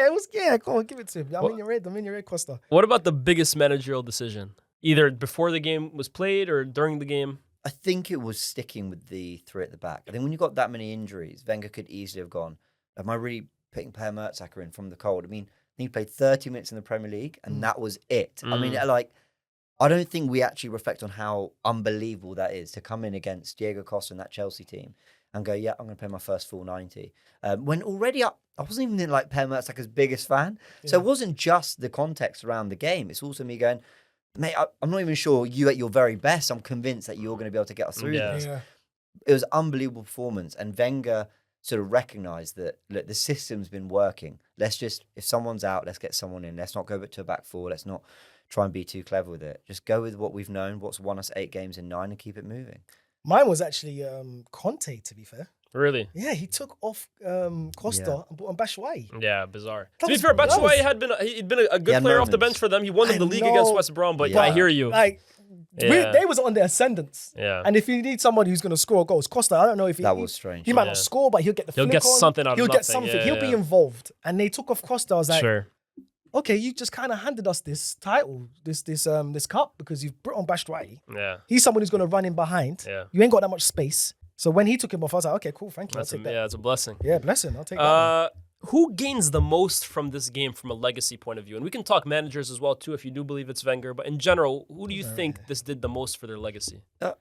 go on, give it to him. I'm in your head, Costa. What about the biggest managerial decision? Either before the game was played or during the game? I think it was sticking with the 3 at the back. I think when you got that many injuries, Wenger could easily have gone, am I really putting Per Mertesacker in from the cold? I mean, I think he played 30 minutes in the Premier League and that was it. I mean, I don't think we actually reflect on how unbelievable that is to come in against Diego Costa and that Chelsea team and go, yeah, I'm going to play my first full 90. When already I wasn't even like Per Mertesacker's biggest fan. Yeah. So it wasn't just the context around the game. It's also me going, mate, I'm not even sure you at your very best. I'm convinced that you're going to be able to get us through this. Yeah. It was an unbelievable performance. And Wenger sort of recognise that, look, the system's been working. Let's just, if someone's out, let's get someone in. Let's not go back to a back four. Let's not try and be too clever with it. Just go with what we've known, what's won us 8 games in 9, and keep it moving. Mine was actually Conte, to be fair. Really? Yeah, he took off Costa and put on Batshuayi. Yeah, bizarre. That To be was- fair, that was- Batshuayi he'd been a good player off the moments. bench for them. He won them I the league know, against West Brom, but I hear you. Like, Yeah. they was on the ascendance. Yeah. And if you need somebody who's going to score goals, Costa, I don't know if That was strange. He might Yeah. not score, but he'll get the He'll flick get on. something out of He'll nothing. get something. Yeah, He'll be yeah. involved. And they took off Costa. I was like, Sure. okay, you just kind of handed us this title, this cup, because you've brought on Batshuayi. Yeah. He's someone who's going to run in behind. Yeah. You ain't got that much space. So when he took him off, I was like, okay, cool, thank you. I'll take that. That's a blessing. Yeah, blessing. I'll take that. Who gains the most from this game from a legacy point of view? And we can talk managers as well, too, if you do believe it's Wenger. But in general, who do you think this did the most for their legacy? I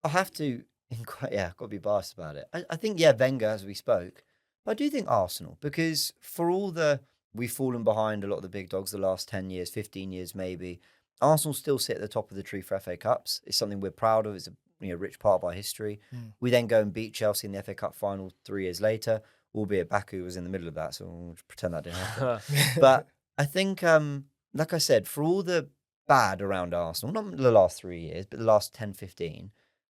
have to, got to be biased about it. I think, Wenger, as we spoke. But I do think Arsenal, because for all we've fallen behind a lot of the big dogs the last 10 years, 15 years maybe, Arsenal still sit at the top of the tree for FA Cups. It's something we're proud of. It's a rich part of our history. We then go and beat Chelsea in the FA Cup final 3 years later, albeit Baku was in the middle of that, so we'll pretend that didn't happen. But I think, like I said, for all the bad around Arsenal, not the last 3 years, but the last 10, 15,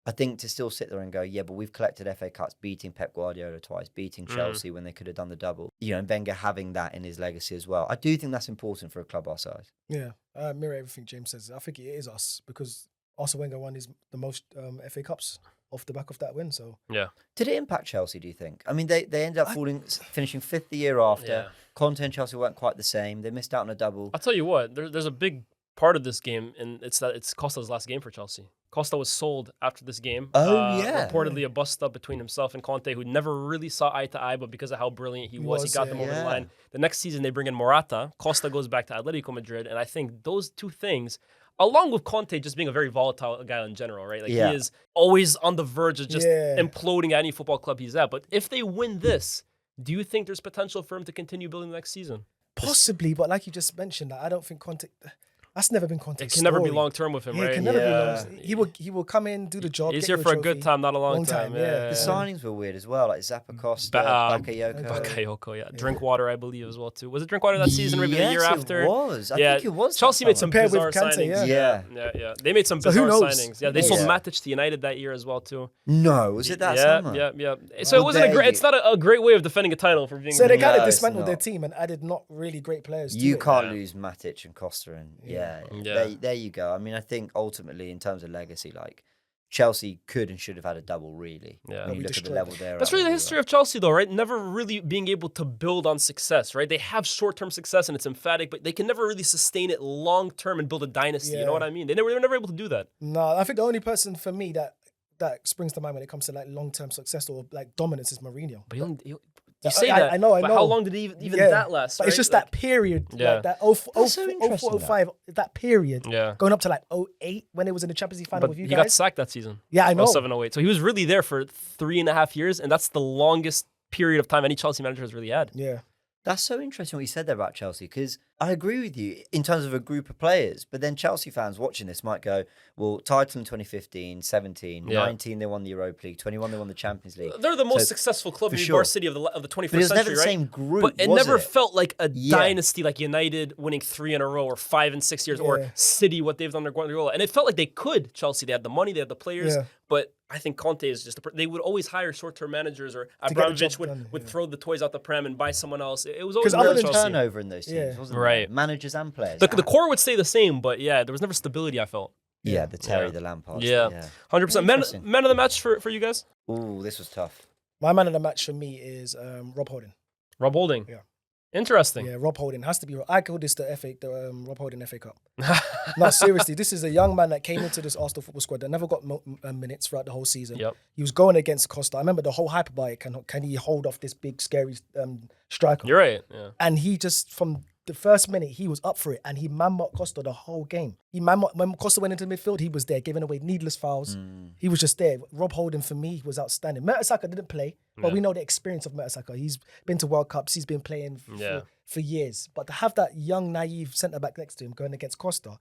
I think to still sit there and go, yeah, but we've collected FA Cups, beating Pep Guardiola twice, beating Chelsea when they could have done the double. And Wenger having that in his legacy as well. I do think that's important for a club our size. Yeah, mirror everything James says. I think it is us, because Arsene Wenger won the most FA Cups off the back of that win. So Yeah. Did it impact Chelsea, do you think? I mean, they ended up finishing 5th the year after. Yeah. Conte and Chelsea weren't quite the same. They missed out on a double. I'll tell you what, there's a big part of this game, and it's that it's Costa's last game for Chelsea. Costa was sold after this game. Reportedly a bust-up between himself and Conte, who never really saw eye to eye, but because of how brilliant he was, he got them over the line. The next season, they bring in Morata. Costa goes back to Atletico Madrid, and I think those two things, along with Conte just being a very volatile guy in general, right? Like, he is always on the verge of just imploding at any football club he's at. But if they win this, do you think there's potential for him to continue building the next season? possibly, but like you just mentioned, I don't think Conte. That's never been Conte's It can never be long term with him, right? It can never be long. He will come in, do the job. He's get here you for a trophy. good time, not a long time. Yeah. The signings were weird as well, like Zappacosta, Bakayoko. Bakayoko, yeah. Drinkwater, I believe, as well, too. Was it Drinkwater that season, maybe the year after? It was. I think it was. Chelsea made some Compared with bizarre Kante, signings. Yeah. They made some So who bizarre knows? signings. Yeah, they sold Matic to United that year as well, too. No, was it that summer? Yeah. So it wasn't a great. It's not a great way of defending a title for being. So they kind of No, it's dismantled their not. team and added not really great players. You to it. can't lose Matic and Costa, and Yeah. there you go. I mean, I think ultimately in terms of legacy, like Chelsea could and should have had a double, really. Yeah. When you look at the level there. That's really the history of Chelsea, though, right? Never really being able to build on success, right? They have short-term success and it's emphatic, but they can never really sustain it long-term and build a dynasty. You know what I mean? They were never able to do that. No, I think the only person for me that springs to mind when it comes to like long-term success or like dominance is Mourinho. But you say that. I know. But how long did even that last? But right? it's just that period, like that That's so interesting, 04, that period, Yeah. going up to like 08 when it was in the Champions League final But with you he guys. got sacked that season. Yeah, I know. 07, 08. So he was really there for 3.5 years, and that's the longest period of time any Chelsea manager has really had. Yeah. That's so interesting what you said there about Chelsea, because I agree with you in terms of a group of players, but then Chelsea fans watching this might go, well, title in 2015, 17, 19 they won the Europa League, 21 they won the Champions League. They're the most successful club in the varsity of the 21st But it was never century, the right? same group, But it was never it? felt like a dynasty like United winning 3 in a row or 5 in 6 years, or City, what they've done under Guardiola. And it felt like they could, Chelsea. They had the money, they had the players, but I think Conte is just they would always hire short-term managers, or Abramovich would throw the toys out the pram and buy someone else. It was always There was Chelsea. turnover in those teams, wasn't there? Right. Managers and players. The core would stay the same, but there was never stability, I felt. the Terry, the Lampard. 100%. Man of the match for you guys? Ooh, this was tough. My man of the match for me is Rob Holding. Rob Holding. Yeah. Interesting. Yeah, Rob Holding has to be. I call this the Rob Holding FA Cup. No, seriously, this is a young man that came into this Arsenal football squad that never got minutes throughout the whole season. Yep. He was going against Costa. I remember the whole hype about it. Can he hold off this big, scary striker? You're right. Yeah. And he just, from the first minute, he was up for it. And he man-marked Costa the whole game. When Costa went into midfield, he was there, giving away needless fouls. He was just there. Rob Holding, for me, was outstanding. Mertesacker didn't play, but we know the experience of Mertesacker. He's been to World Cups. He's been playing for years. But to have that young, naive centre-back next to him going against Costa,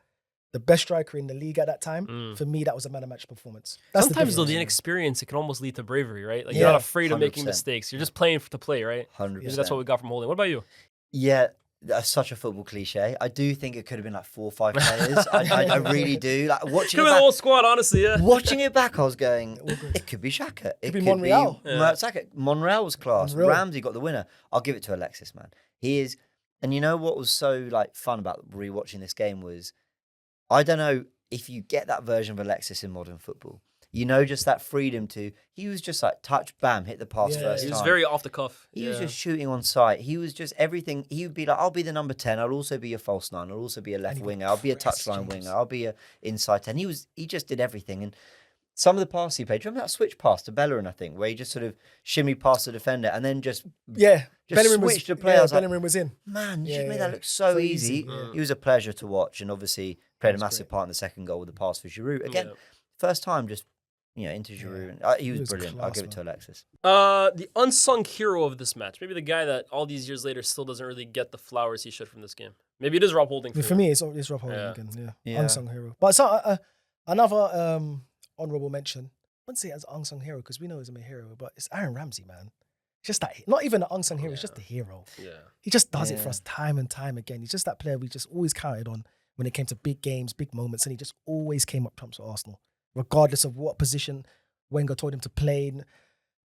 the best striker in the league at that time, for me, that was a man-of-match performance. Sometimes, though, the inexperience, it can almost lead to bravery, right? Like, you're not afraid of making 100%. mistakes. You're just playing to play, right? 100%. That's what we got from Holding. What about you? Yeah, That's such a football cliche. I do think it could have been like 4 or 5 players. I really do. Like watching Could be the whole squad, honestly. Yeah. Watching it back, I was going, it could be Xhaka. It could be Monreal. Saka. Monreal was class. Ramsey got the winner. I'll give it to Alexis, man. He is. And you know what was so like fun about rewatching this game was, I don't know if you get that version of Alexis in modern football. You know, just that freedom he was just like touch, bam, hit the pass first time. He was very off the cuff. He was just shooting on sight. He was just everything. He would be like, I'll be the number 10. I'll also be a false 9. I'll also be a left winger. I'll be a touchline winger. I'll be a inside 10. He just did everything. And some of the passes he played, do you remember that switch pass to Bellerin, I think, where he just sort of shimmied past the defender and then just switched the player. Bellerin was in. Man, you made that look so easy. He was a pleasure to watch and obviously played a massive part in the second goal with the pass for Giroud. Again, first time just... into Giroud. He was brilliant. I'll give it to Alexis. The unsung hero of this match. Maybe the guy that all these years later still doesn't really get the flowers he should from this game. Maybe it is Rob Holding. For me, it's Rob Holding again. Yeah. Unsung hero. But so, another honourable mention. I wouldn't say as unsung hero because we know he's a hero, but it's Aaron Ramsey, man. Just that, not even an unsung hero, it's just the hero. Yeah. He just does it for us time and time again. He's just that player we just always counted on when it came to big games, big moments, and he just always came up trumps for Arsenal. Regardless of what position Wenger told him to play,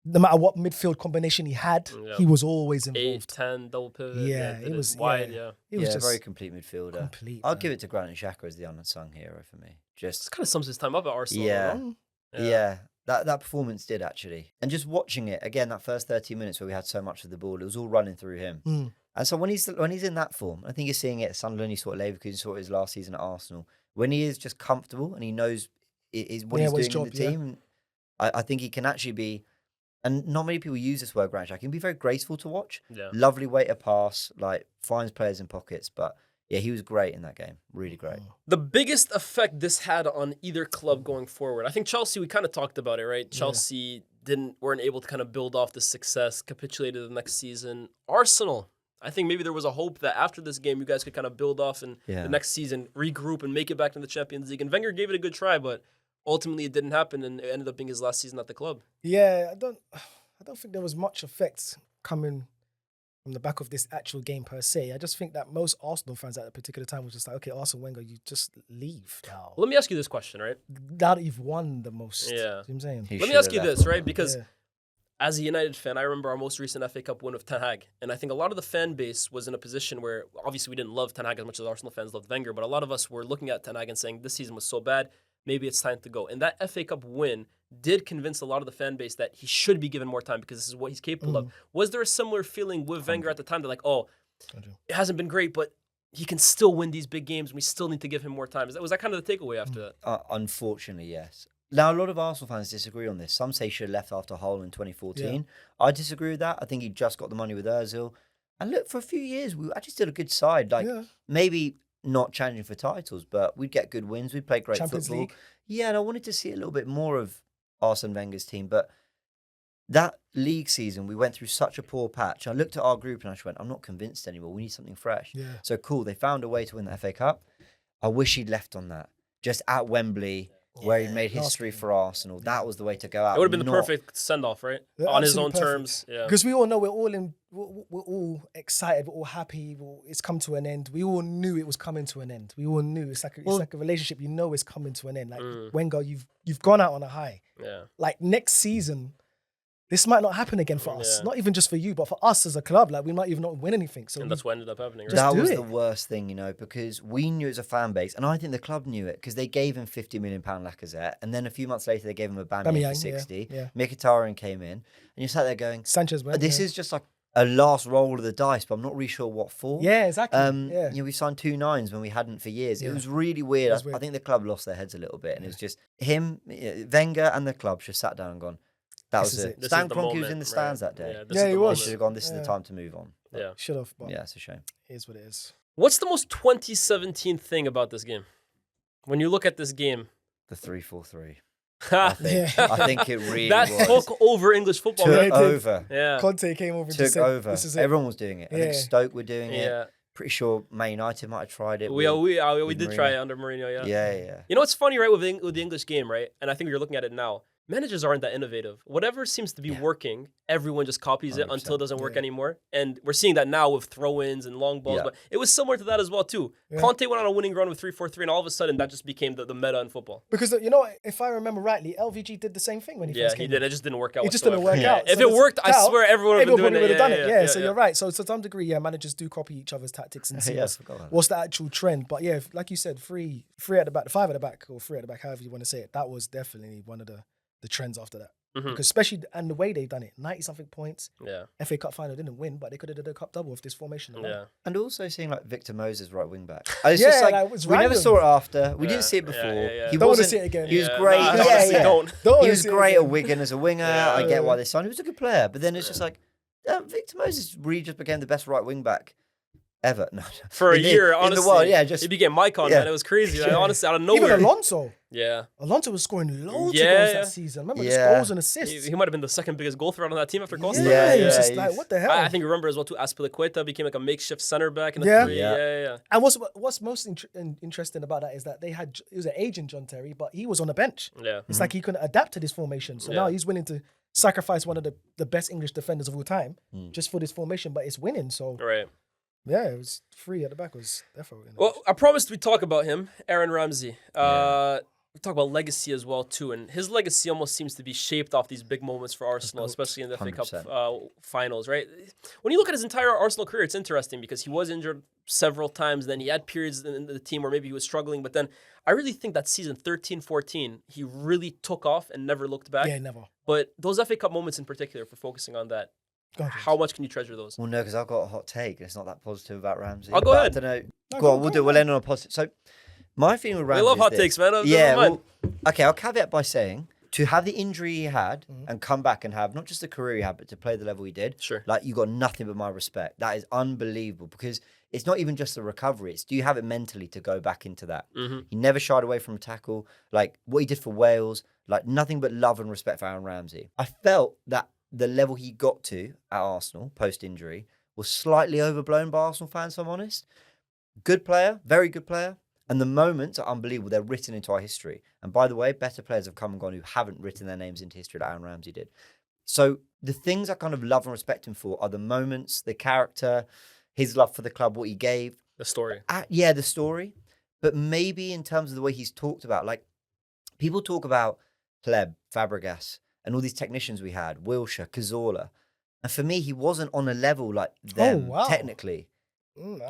no matter what midfield combination he had, he was always involved. 8-10 double pivot. It was wide. He was just a very complete midfielder. I'll give it to Granit Xhaka as the unsung hero for me. Just kind of sums his time up at Arsenal. Yeah. That performance did actually, and just watching it again, that first 30 minutes where we had so much of the ball, it was all running through him. And so when he's in that form, I think you're seeing it at Sunderland. You saw it at Leverkusen, you saw it his last season at Arsenal. When he is just comfortable and he knows is what he's doing in the team. I think he can actually be, and not many people use this word, Granit Xhaka. He can be very graceful to watch. Yeah. Lovely way to pass, like finds players in pockets. But yeah, he was great in that game. Really great. The biggest effect this had on either club going forward. I think Chelsea, we kind of talked about it, right? Chelsea weren't able to kind of build off the success, capitulated the next season. Arsenal, I think maybe there was a hope that after this game, you guys could kind of build off and the next season regroup and make it back to the Champions League. And Wenger gave it a good try, but ultimately it didn't happen, and it ended up being his last season at the club. Yeah, I don't think there was much effect coming from the back of this actual game per se. I just think that most Arsenal fans at a particular time was just like, okay, Arsene Wenger, you just leave now. Well, let me ask you this question, right? Now that you've won the most. Yeah. You know what I'm saying? Let me ask you this, right? Because as a United fan, I remember our most recent FA Cup win of Ten Hag. And I think a lot of the fan base was in a position where, obviously we didn't love Ten Hag as much as Arsenal fans loved Wenger, but a lot of us were looking at Ten Hag and saying, this season was so bad, maybe it's time to go. And that FA Cup win did convince a lot of the fan base that he should be given more time because this is what he's capable of. Was there a similar feeling with Wenger at the time that like, it hasn't been great, but he can still win these big games and we still need to give him more time? Was that kind of the takeaway after that? Unfortunately, yes. Now, a lot of Arsenal fans disagree on this. Some say he should have left after Hull in 2014. Yeah. I disagree with that. I think he just got the money with Ozil. And look, for a few years, we were actually still a good side. Maybe not challenging for titles, but we'd get good wins. We'd play great Champions football. League. Yeah, and I wanted to see a little bit more of Arsene Wenger's team. But that league season, we went through such a poor patch. I looked at our group and I just went, I'm not convinced anymore. We need something fresh. Yeah. So cool, they found a way to win the FA Cup. I wish he'd left on that. Just at Wembley, where he made history for Arsenal. That was the way to go out. It would have been the perfect send-off, right? On his own terms. Yeah. Because we all know we're all excited, we're all happy. It's come to an end. We all knew it was coming to an end. We all knew it's like a relationship. You know it's coming to an end. Like Wenger, you've gone out on a high. Yeah. Like next season, this might not happen again for us. Not even just for you, but for us as a club. Like we might even not win anything. So and that's what ended up happening. Right? That was the worst thing, because we knew as a fan base, and I think the club knew it, because they gave him £50 million Lacazette, and then a few months later they gave him a Aubameyang for 60. Yeah. Mkhitaryan came in, and you sat there going, Sanchez went. This is just like a last roll of the dice, but I'm not really sure what for. Yeah, exactly. We signed 2 9s when we hadn't for years. It was really weird. I think the club lost their heads a little bit, and it was just him, Wenger, and the club just sat down and gone, that was it. Stan Kroenke was in the stands that day. He was. They should have gone, this is the time to move on. But should have. Yeah, it's a shame. It is what it is. What's the most 2017 thing about this game? When you look at this game. The 3-4-3. I think it really was. That took over English football. Took over. Yeah. Conte came over and took said, over. This is it. Everyone was doing it. I think Stoke were doing it. Pretty sure Man United might have tried it. We did try it under Mourinho, Yeah. You know what's funny, right, with the English game, right? And I think you're looking at it now. managers aren't that innovative. Whatever seems to be working, everyone just copies it until it doesn't work anymore. And we're seeing that now with throw-ins and long balls. But it was similar to that as well, too. Conte went on a winning run with 3-4-3, and all of a sudden, that just became the meta in football. Because, you know, if I remember rightly, LVG did the same thing when he first came in. Yeah, he did. It just didn't work out. It just didn't work out. If it worked, I swear everyone would have been doing it. Done it. Yeah, so you're right. So to some degree, managers do copy each other's tactics and see what's the actual trend. But yeah, like you said, three at the back, 5 at the back, or 3 at the back, however you want to say it. That was definitely one of the trends after that. Because especially, and the way they've done it, 90-something points. Yeah. FA Cup final didn't win, but they could have did a cup double with this formation. And also seeing like Victor Moses right wing back. It's just like, we never saw it after. We didn't see it before. He don't want to see it again. He was great. He was great at Wigan as a winger. I get why they signed him. He was a good player. But then it's just like, Victor Moses really just became the best right wing back ever. No, for a year, honestly. In the world, just... He became Mycon, man. It was crazy. Like, honestly, out of nowhere. Even Alonso. Yeah. Alonso was scoring loads of goals that season. Remember the goals and assists? He might have been the second biggest goal threat on that team after Costa. He was just like, what the hell? I think you remember as well, too, Azpilicueta became like a makeshift center back in the 3. And what's most interesting about that is that it was an aging John Terry, but he was on the bench. Yeah. It's like he couldn't adapt to this formation. So now he's willing to sacrifice one of the best English defenders of all time just for this formation, but it's winning. So yeah, it was 3 at the back. Was definitely. Well, I promised we'd talk about him, Aaron Ramsey. We talk about legacy as well too, and his legacy almost seems to be shaped off these big moments for Arsenal, especially in the FA Cup finals. Right? When you look at his entire Arsenal career, it's interesting because he was injured several times. Then he had periods in the team where maybe he was struggling, but then I really think that season 13-14, he really took off and never looked back. Yeah, never. But those FA Cup moments in particular, for focusing on that. How much can you treasure those? Well, no, because I've got a hot take. It's not that positive about Ramsey. I'll go ahead. I don't know. Go on, we'll end on a positive. So, my feeling with Ramsey. We love hot takes, man. Okay, I'll caveat by saying to have the injury he had and come back and have not just the career he had, but to play the level he did. Sure. Like, you got nothing but my respect. That is unbelievable because it's not even just the recovery. It's do you have it mentally to go back into that? He never shied away from a tackle. Like, what he did for Wales, like, nothing but love and respect for Aaron Ramsey. I felt that the level he got to at Arsenal post-injury was slightly overblown by Arsenal fans, if I'm honest. Good player, very good player. And the moments are unbelievable. They're written into our history. And by the way, better players have come and gone who haven't written their names into history like Aaron Ramsey did. So the things I kind of love and respect him for are the moments, the character, his love for the club, what he gave. The story. The story. But maybe in terms of the way he's talked about, like, people talk about Pleb, Fabregas, and all these technicians we had, Wilshere, Cazorla. And for me, he wasn't on a level like them, technically.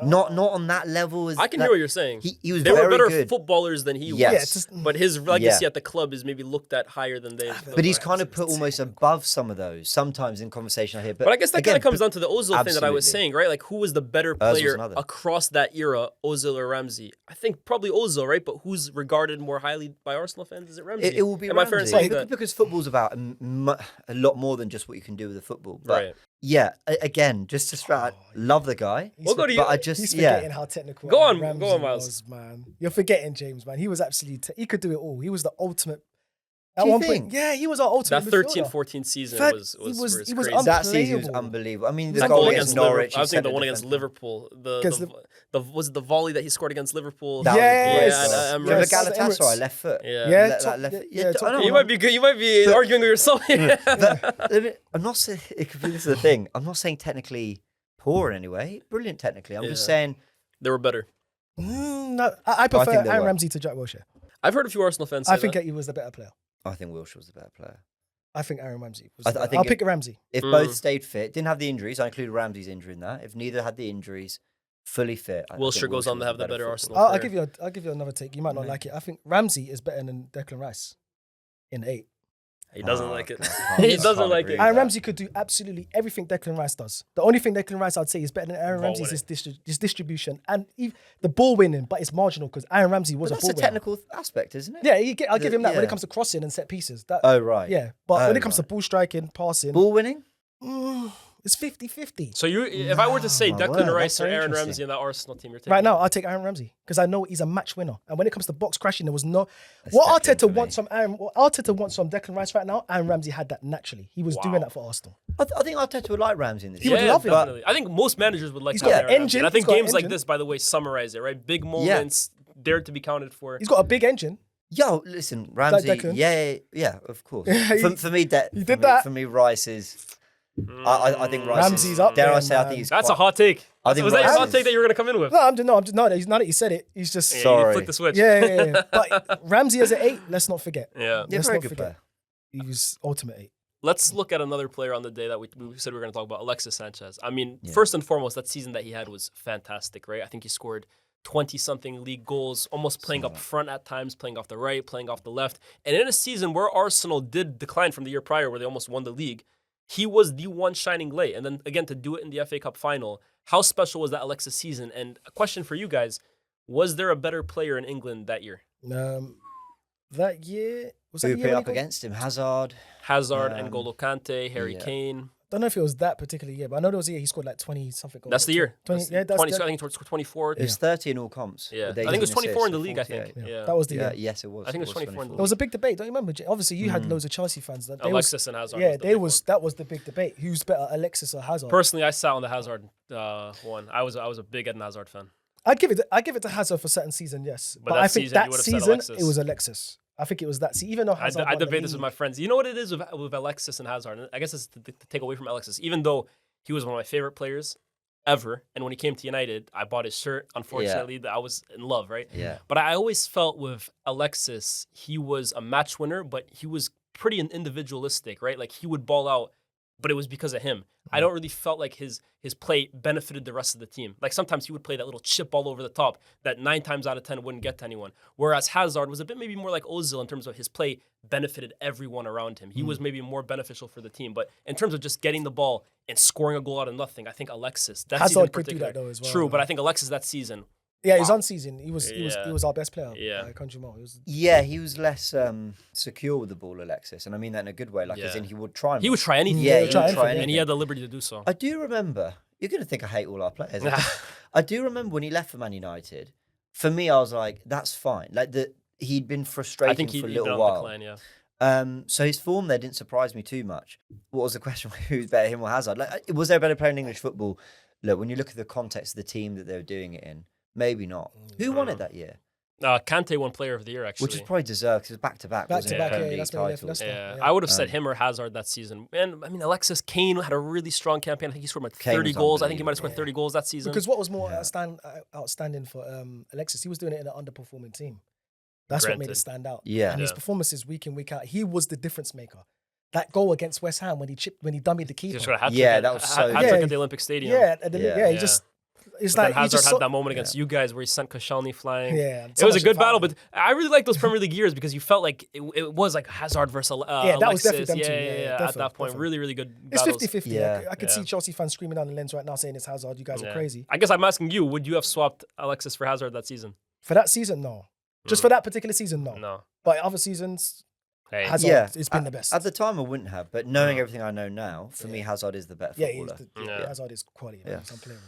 Not on that level. I can hear what you're saying. He was they were better good footballers than he was. But his legacy at the club is maybe looked at higher than they. But he's kind of put almost above some of those sometimes in conversation I hear. But I guess that kind of comes down to the Ozil thing that I was saying, right? Like, who was the better player across that era, Ozil or Ramsey? I think probably Ozil, right? But who's regarded more highly by Arsenal fans? Is it Ramsey? It will be Ramsey. Am I fair in saying that? Because football's about a lot more than just what you can do with the football. But yeah, again, just to strap, love the guy. We'll go to you. But I just, he's forgetting how technical Ramsey was, man. You're forgetting, James, man. He was absolutely, he could do it all. He was the ultimate. At one point, he was our ultimate. That 13-14 season was crazy. That season was unbelievable. I mean, the goal against Norwich. I was thinking the one against Liverpool. Was it the volley that he scored against Liverpool? Remember Galatasaray, left foot. You might be good. You might be arguing with yourself. I'm not saying this is the thing. I'm not saying technically poor in any way. Brilliant technically. I'm just saying they were better. No, I prefer Aaron Ramsey to Jack Wilshere. I've heard a few Arsenal fans say I think he was the better player. I think Wilshere was the better player. I think Aaron Ramsey was I'll pick Ramsey. If both stayed fit, didn't have the injuries, I included Ramsey's injury in that. If neither had the injuries, fully fit, Wilshere goes on to have the better Arsenal. I'll give you another take. You might not like it. I think Ramsey is better than Declan Rice in 8. He doesn't like it. He doesn't like it. Aaron Ramsey could do absolutely everything Declan Rice does. The only thing Declan Rice I'd say is better than Aaron Ramsey is his distribution and the ball winning, but it's marginal because Aaron Ramsey was a ball winner. That's a technical aspect, isn't it? Yeah, I'll give him that when it comes to crossing and set pieces. Yeah, but when it comes to ball striking, passing, ball winning, it's 50-50. So if I were to say Declan Rice or Aaron Ramsey in that Arsenal team, you're taking right now, I'll take Aaron Ramsey because I know he's a match winner. And when it comes to box crashing, there was no. What Arteta wants from Declan Rice right now, Aaron Ramsey had that naturally. He was doing that for Arsenal. I think Arteta would like Ramsey in this. He would love it. I think most managers would like. He's got an engine. And I think games like this, by the way, summarize it. Right, big moments, dare to be counted for. He's got a big engine. Yo, listen, Ramsey. Declan? Yeah, of course. Yeah, for me, he did that. For me, Rice is. I think Rice Ramsey's is. up Dare there, I say? I man. think he's. That's quite, a hot take. I think Was that your Rice hot is- take that you were going to come in with? No, now that he said it, he's just Yeah, Sorry. You flicked the switch. yeah. But Ramsey as an 8, let's not forget. Yeah. Yeah, Let's very not good forget. player. He was ultimate 8. Let's look at another player on the day that we said we were going to talk about, Alexis Sanchez. I mean, Yeah. first and foremost, that season that he had was fantastic, right? I think he scored 20-something league goals, almost playing up front at times, playing off the right, playing off the left. And in a season where Arsenal did decline from the year prior, where they almost won the league, he was the one shining light. And then, again, to do it in the FA Cup final, how special was that Alexis season? And a question for you guys, was there a better player in England that year? That year, was that Who the put year up against him? Hazard. Hazard, N'Golo Kante, Harry yeah. Kane. I don't know if it was that particular year, but I know there was a year he scored like 20-something goals. That's the year. 20, That's yeah, that's 20, the, I think it's 24. It was 30 in all comps. Yeah. with I think it was 18 24 in the assists, league, I 48. think. yeah, Yeah. that was the Yeah, year. yes, it was. I think it was 24 in the There league. was a big debate. Don't you remember? Obviously, you had loads of Chelsea fans. That they Alexis and Hazard. yeah, was the they big was one. that was the big debate. Who's better, Alexis or Hazard? Personally, I sat on the Hazard one. I was a big Eden Hazard fan. I'd give it to Hazard for certain season, yes. But But that I think season, you that would have said season Alexis. it was Alexis. I think it was that season. Even though Hazard I won the debate this with league. my friends. You know what it is with Alexis and Hazard? And I guess it's to take away from Alexis. Even though he was one of my favorite players ever, and when he came to United, I bought his shirt. Unfortunately, I was in love, right? Yeah. But I always felt with Alexis, he was a match winner, but he was pretty individualistic, right? Like he would ball out, but it was because of him. I don't really felt like his play benefited the rest of the team. Like sometimes he would play that little chip ball over the top that 9 times out of 10 wouldn't get to anyone. Whereas Hazard was a bit maybe more like Ozil in terms of his play benefited everyone around him. He was maybe more beneficial for the team. But in terms of just getting the ball and scoring a goal out of nothing, I think Alexis, that season in Hazard could do particular, that though as well. true, but I think Alexis that season, Yeah, he was unseasoned. He was Yeah. our best player. Yeah. Country Mall. He was, Yeah, he was less secure with the ball, Alexis, and I mean that in a good way. Like, as in he would try. he would try anything. Yeah, he would try anything, and he anything. had the liberty to do so. I do remember. You're going to think I hate all our players. I do remember when he left for Man United. For me, I was like, that's fine. Like he'd been I frustrating think for a he'd been little on while. decline, yeah. So his form there didn't surprise me too much. What was the question? Who's better, him or Hazard? Like, was there a better player in English football? Look, when you look at the context of the team that they were doing it in, maybe not. Who won it that year? Kante won Player of the Year, actually. Which is probably deserved because it was back-to-back, wasn't it? Back-to-back, Premier yeah, League that's when he left titles. Leicester. Yeah, Yeah. I would have said him or Hazard that season. And I mean, Alexis Kane had a really strong campaign. I think he scored like Kane 30 was goals. I think he might have scored unbelievable. 30 goals that season. because what was more outstanding for Alexis, he was doing it in an underperforming team. That's what made Granted. it stand out. Yeah. And his Yeah. performances week in, week out, he was the difference maker. That goal against West Ham when he dummied the He keeper. just got a hat-trick Yeah, at- that was so hat-trick good. at the Olympic Stadium. Yeah, he Yeah. just it's But like then he Hazard just had saw, that moment against you guys where he sent Koscielny flying. Yeah, It was a good battle, but but I really like those Premier League years because you felt like it was like Hazard versus Yeah, that was Alexis. definitely them two. Yeah, At definitely, that point, definitely. really, really good it's battles. 50-50. Yeah. I could see Chelsea fans screaming down the lens right now saying it's Hazard. You guys are Yeah. crazy. I guess I'm asking you, would you have swapped Alexis for Hazard that season? For that season, no. Just for that particular season, no. No. But other seasons, Hey. Hazard, Yeah, it's been the best. At the time, I wouldn't have, but knowing everything I know now, for me, Hazard is the better yeah, footballer. Yeah. Hazard is quality. Yeah. He's unplayable.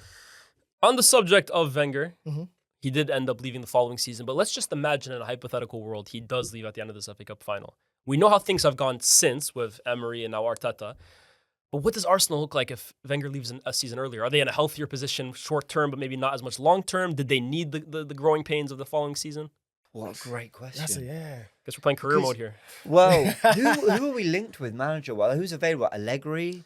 On the subject of Wenger, Mhm. he did end up leaving the following season, but let's just imagine in a hypothetical world he does leave at the end of this FA Cup final. We know how things have gone since with Emery and now Arteta, but what does Arsenal look like if Wenger leaves a season earlier? Are they in a healthier position short term, but maybe not as much long term? Did they need the growing pains of the following season? What a great question. That's it, yeah. Guess we're playing career mode here. Well, who are we linked with manager? Well, who's available? Allegri?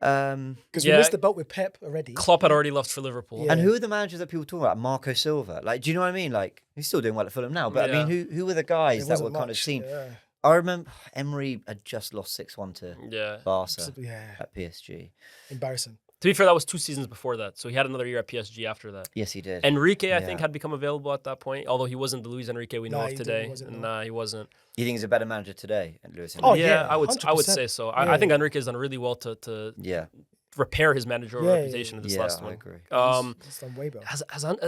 Because Yeah. we missed the boat with Pep already. Klopp had already left for Liverpool. Yeah. And who are the managers that people talk about? Marco Silva. Like, do you know what I mean? Like, he's still doing well at Fulham now. But I mean, who were the guys It that were wasn't kind of much, seen? Yeah. I remember Emery had just lost 6-1 to Yeah. Barca Yeah. at PSG. Embarrassing. To be fair, that was 2 seasons before that, so he had another year at PSG after that. Yes, he did. Enrique, I Yeah. think, had become available at that point, although he wasn't the Luis Enrique we know Nah, of he didn't, today. he wasn't, no. Nah, he wasn't. You think he's a better manager today, Lewis? Oh, Enrique? yeah, I would 100%. say so. Yeah. I think Enrique has done really well to Yeah. repair his managerial Yeah, reputation in this Yeah, last I one. agree. He's done way better. Has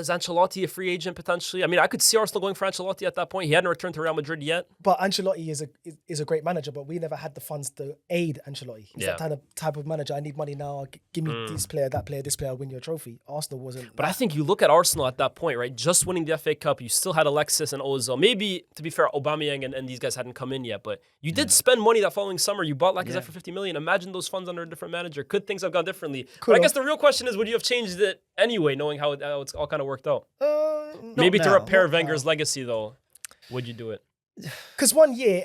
Ancelotti a free agent potentially? I mean, I could see Arsenal going for Ancelotti at that point. He hadn't returned to Real Madrid yet. But Ancelotti is a great manager, but we never had the funds to aid Ancelotti. He's Yeah. that type of manager. I need money now. Give me this player, that player, this player, win your trophy. Arsenal wasn't. But I think you look at Arsenal at that point, right? Just winning the FA Cup, you still had Alexis and Ozil. Maybe, to be fair, Aubameyang and these guys hadn't come in yet, but you did spend money that following summer. You bought Lacazette for 50 million. Imagine those funds under a different manager. Could things have gone differently? But I guess the real question is, would you have changed it anyway, knowing how it's all kind of worked out? Maybe to now, repair not Wenger's legacy, though, would you do it? because 1 year,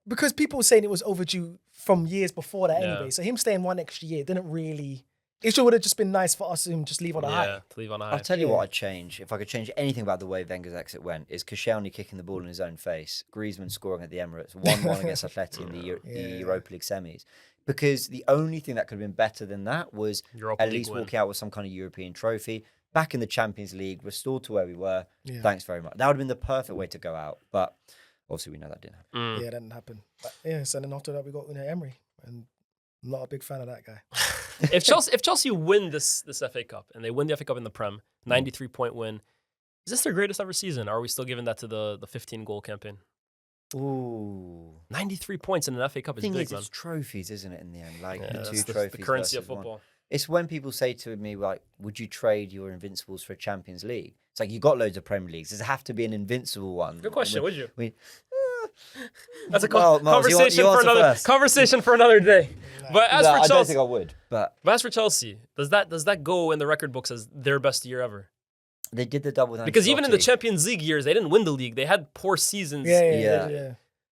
because people were saying it was overdue from years before that Yeah. anyway. So him staying 1 extra year didn't really. It sure would have just been nice for us to just leave on a high. Yeah, to leave on a high. I'll tell you what I'd change. If I could change anything about the way Wenger's exit went, is Koscielny kicking the ball in his own face, Griezmann scoring at the Emirates, 1-1 against Atleti in the Europa League semis. Because the only thing that could have been better than that was Europa at League least win. walking out with some kind of European trophy, back in the Champions League, restored to where we were. Yeah. Thanks very much. That would have been the perfect way to go out. But obviously we know that didn't happen. Yeah, that didn't happen. But yeah, so then after that we got Emery, and I'm not a big fan of that guy. If Chelsea win this FA Cup and they win the FA Cup in the Prem, 93-point win, is this their greatest ever season? Or are we still giving that to the 15-goal campaign? Ooh. 93 points in an FA Cup The is thing big, is, man. it's trophies, isn't it, in the end? Like, Yeah, the that's two the trophies currency of versus one. football. It's when people say to me, like, would you trade your Invincibles for a Champions League? It's like, you got loads of Premier Leagues. Does it have to be an Invincible one? Good question. Would you? That's a Well, Miles, conversation you for answer another first. conversation for another day. But as No, for I don't Chelsea, think I would. But as for Chelsea, does that go in the record books as their best year ever? they did the double with Because even in the Ancelotti. Champions League years, they didn't win the league. They had poor seasons. Yeah.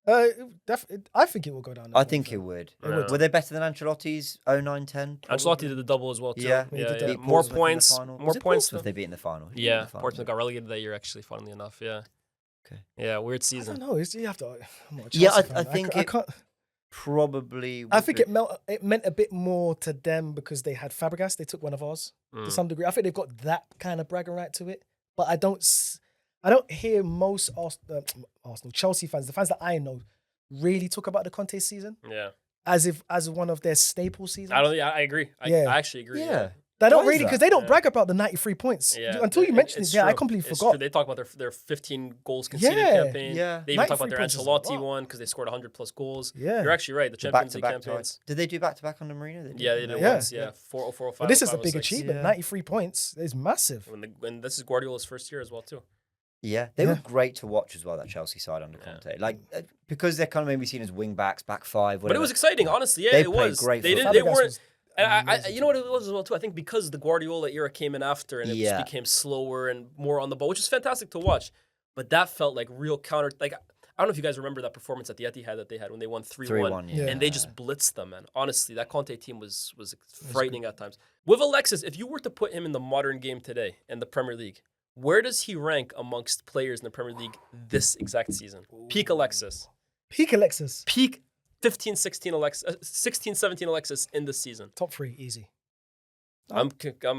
I think it will go down. I think it would. would. Were they better than Ancelotti's 09-10? Ancelotti did the double as well too. Yeah, he did that. More Portsmouth in the points. final. More Was it points. Portsmouth they beat in the final. Yeah, Portsmouth got relegated that year. Actually, funnily enough, yeah. Okay. Yeah, weird I season. don't know. You have to. I'm not a Yeah, Chelsea I fan. think I it can't. probably. I think it meant a bit more to them because they had Fabregas. They took one of ours to some degree. I think they've got that kind of bragging right to it. But I don't hear most Arsenal, Chelsea fans, the fans that I know, really talk about the Conte season Yeah, as one of their staple seasons. I agree. I actually agree. Yeah. They don't Why is really, because that? they don't brag about the 93 points. Yeah. Until you mentioned It's it, I true. completely It's forgot. true. They talk about their 15 goals conceded Yeah. campaign. Yeah. They even talk about 93 their points is a Ancelotti lot. one because they scored 100 plus goals. Yeah. You're actually right. The The Champions League back-to-back campaigns. Did they do back-to-back under Mourinho? They did. Yeah, they did Yeah. once. Yeah, 4-0-4-5. But this is a 5-0-6. big achievement. Yeah. 93 points is massive. And this is Guardiola's first year as well too. Yeah, they Yeah. were great to watch as well, that Chelsea side under Conte. Like, because they're kind of maybe seen as wing backs, back five. But it was exciting, honestly. Yeah, They it played was. great They football. didn't. They Fabregas weren't. was And amazing. you know what it was as well too. I think because the Guardiola era came in after, and it Yeah. just became slower and more on the ball, which is fantastic to watch. But that felt like real counter. Like I don't know if you guys remember that performance at the Etihad that they had when they won 3-1. 3-1, yeah. And they just blitzed them, man. Honestly, that Conte team was frightening at times. With Alexis, if you were to put him in the modern game today in the Premier League, where does he rank amongst players in the Premier League this exact season? Peak Alexis. Peak Alexis. Peak 15, 16 Alexis, 16, 17 Alexis in this season. Top 3, easy. I'm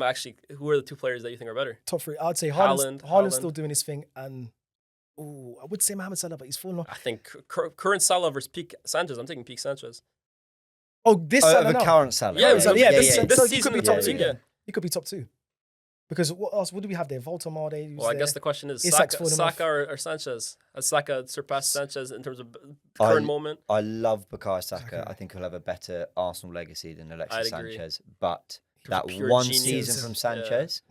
actually. Who are the two players that you think are better? Top 3. I'd say Haaland. Haaland's still doing his thing. And I would say Mohamed Salah, but he's fallen off. I think current Salah versus peak Sanchez. I'm taking peak Sanchez. Oh, this Salah the now. current Salah. Yeah, so this so he season could be in the top Premier 2. League, yeah. He could be top 2. Because what else? What do we have there? Voltemade. Well, I guess the question is Isak's fallen off. Saka or Sanchez. Has Saka surpassed Sanchez in terms of current moment? I love Bukayo Saka. I think he'll have a better Arsenal legacy than Alexis I'd agree. Sanchez. But He was a that pure one genius. season from Yeah. Sanchez,